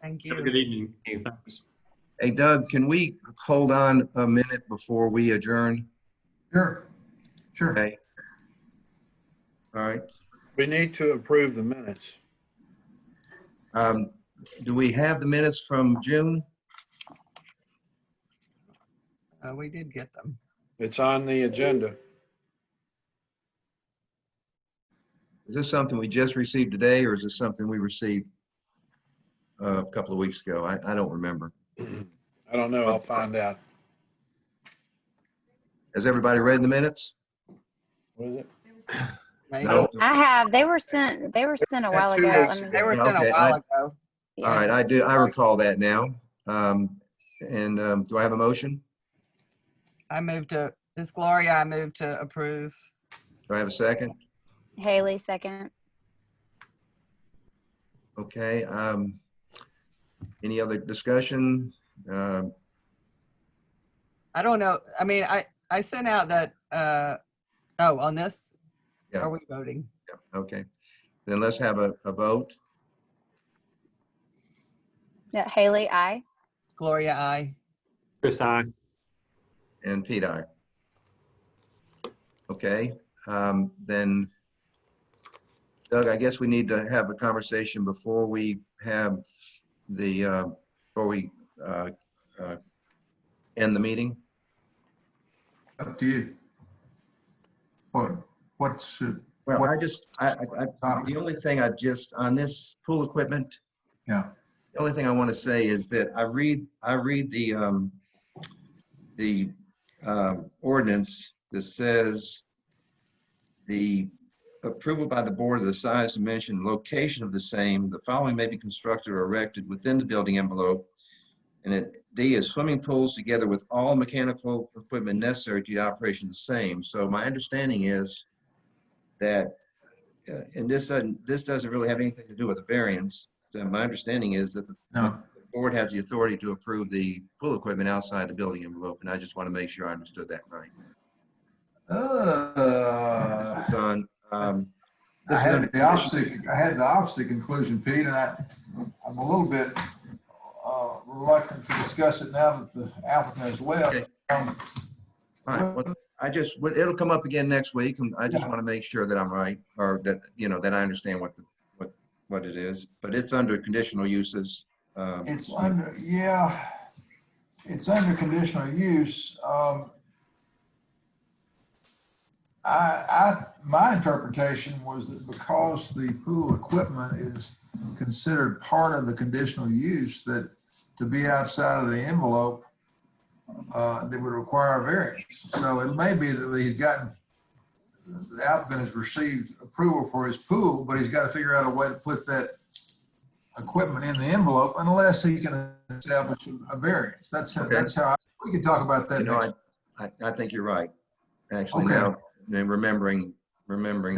Thank Have a you. good evening. Thanks. Hey, Doug, can we hold on a minute before we adjourn? Sure. Okay. All right. We need to approve the minutes. Do we have the minutes from June? We did get them. It's on the agenda. Is this something we just received today, or is this something we received a couple of weeks ago? I don't remember. I don't know. I'll find out. Has everybody read the minutes? What is it? Maybe. No. I have. They were sent a while two ago. weeks They were sent Okay, a while ago. Yeah. All right, I recall that now. Do I have a motion? This Gloria, I move to approve. Do I have a second? Haley, second. Okay. Any other discussion? I don't know. I mean, I sent out that, on this? Yeah. Are we voting? Okay. Then let's have a vote. Yeah, Haley, aye. Gloria, aye. Chris, aye. And Pete, aye. Okay, then, Doug, I guess we need to have a conversation before we have the, before we end the meeting. Up to you. What should, Well, the only thing on this pool equipment, yeah, The only thing I want to say is that I read the ordinance that says the approval by the board of the size, dimension, location of the same, the following may be constructed or erected within the building envelope. And D is swimming pools together with all mechanical equipment necessary to the operation of the same. So my understanding is that, and this doesn't really have anything to do with the variance. So my understanding is that the board has the authority to approve the pool equipment outside the building envelope, and I just want to make sure I understood that right. This is on. I had the opposite conclusion, Pete, and I'm a little bit reluctant to discuss it now that the applicant has left. Okay. All right. Well, it'll come up again next week, and I just want to make sure that I'm right, or that that I understand what it is. But it's under conditional uses. It's under it's under conditional use. My interpretation was that because the pool equipment is considered part of the conditional use, that to be outside of the envelope, they would require a variance. So it may be that the applicant has received approval for his pool, but he's got to figure out a way to put that equipment in the envelope unless he can establish a variance. That's how we can talk about that. I think you're right. Actually, okay. Now remembering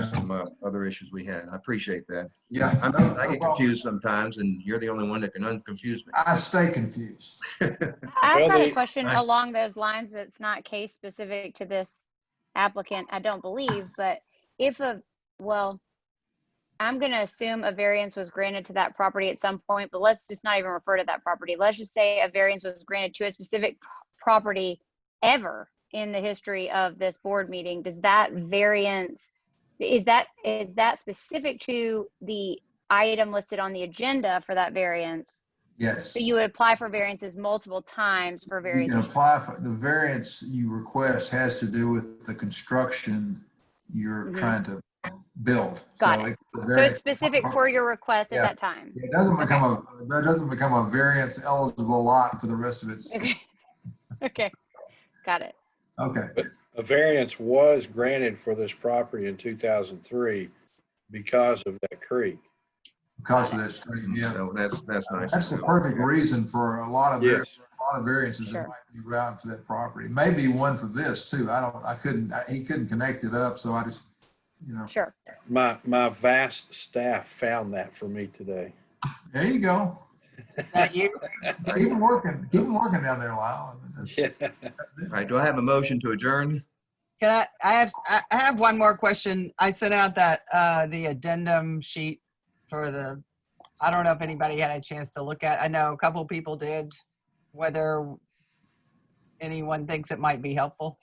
some other issues we had. I appreciate that. Yeah, I get confused sometimes, and you're the only one that can unconfuse me. I stay confused. I've got a question along those lines that's not case specific to this applicant, I don't believe, but I'm going to assume a variance was granted to that property at some point, but let's just not even refer to that property. Let's just say a variance was granted to a specific property ever in the history of this board meeting. Does that variance, is that specific to the item listed on the agenda for that variance? Yes. So you would apply for variances multiple times for various. You can apply for the variance you request has to do with the construction you're trying to build. Got it. So it's specific for your request at that time. It doesn't become a variance eligible lot for the rest of its. Okay. Okay. Got it. Okay. But a variance was granted for this property in 2003 because of that creek. Because of that stream, yeah. So that's nice. That's the perfect reason for a lot of variances Sure. that might be around for that property. Maybe one for this too. He couldn't connect it up, so I just, Sure. My vast staff found that for me today. There you go. That you? Keep them working down there, Lyle. Yeah. All right. Do I have a motion to adjourn? Can I have one more question. I sent out that the addendum sheet for I don't know if anybody had a chance to look at. I know a couple people did. Whether anyone thinks it might be helpful.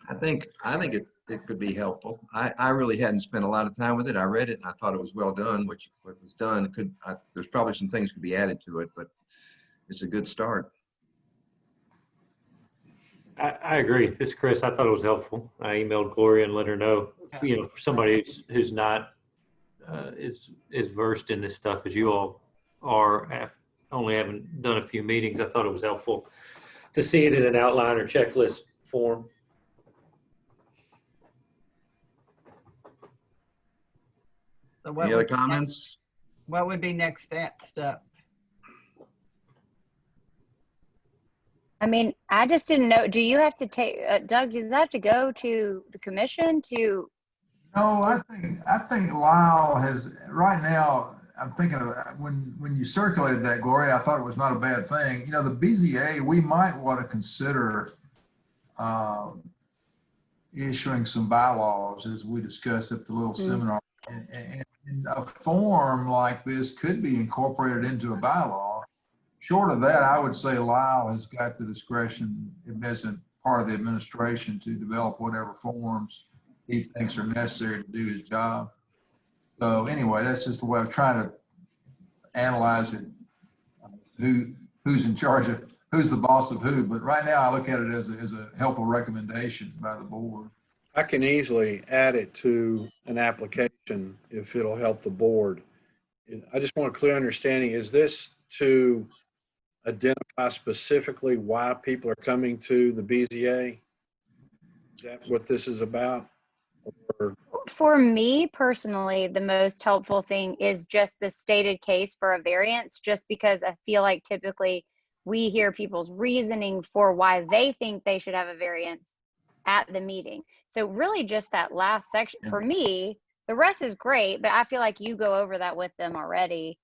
I think it could be helpful. I really hadn't spent a lot of time with it. I read it and I thought it was well done. What was done there's probably some things could be added to it, but it's a good start. I agree. This is Chris. I thought it was helpful. I emailed Gloria and let her know, for somebody who's not as versed in this stuff as you all are, only haven't done a few meetings. I thought it was helpful to see it in an outline or checklist form. So Any other comments? What would be next step? I mean, I just didn't know. Do you have to take, Doug, does that have to go to the commission to? No, I think Lyle has, right now, I'm thinking of when you circulated that, Gloria, I thought it was not a bad thing. The BZA, we might want to consider issuing some bylaws as we discussed at the little seminar. And a form like this could be incorporated into a bylaw. Short of that, I would say Lyle has got the discretion, as a part of the administration, to develop whatever forms he thinks are necessary to do his job. So anyway, that's just the way I'm trying to analyze it. Who's in charge of, who's the boss of who. But right now I look at it as a helpful recommendation by the board. I can easily add it to an application if it'll help the board. And I just want a clear understanding, is this to identify specifically why people are coming to the BZA? Is that what this is about? Or, For me personally, the most helpful thing is just the stated case for a variance, just because I feel like typically we hear people's reasoning for why they think they should have a variance at the meeting. So really just that last section, for me, the rest is great, but I feel like you go over that with them already.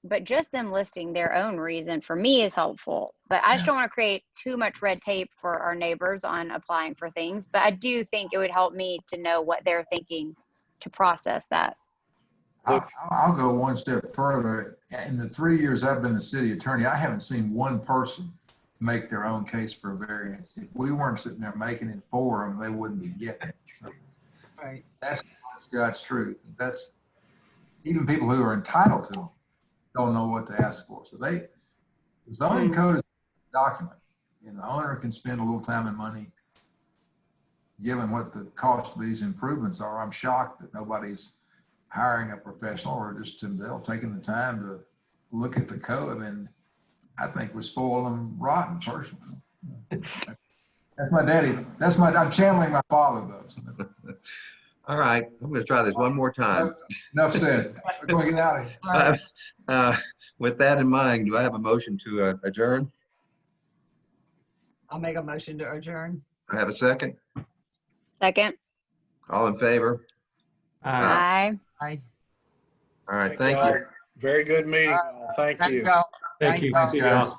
But just them listing their own reason for me is helpful. But I just don't want to create too much red tape for our neighbors on applying for things. But I do think it would help me to know what they're thinking to process that. I'll go one step further. In the 3 years I've been the city attorney, I haven't seen one person make their own case for a variance. If we weren't sitting there making it for them, they wouldn't be getting it. So Right. that's God's truth. That's even people who are entitled to them don't know what to ask for. So the zoning code is a document, and the owner can spend a little time and money. Given what the cost of these improvements are, I'm shocked that nobody's hiring a professional or just themselves taking the time to look at the code. And I think we spoil them rotten personally. That's my daddy. I'm channeling my father though. So. All right, I'm going to try this one more time. Enough said. We're going to get out of here. With that in mind, do I have a motion to adjourn? I'll make a motion to adjourn. I have a second. Second. All in favor? Aye. Aye. All right, thank you. Very good meeting. Thank you. Go. Thank you. Thanks, guys.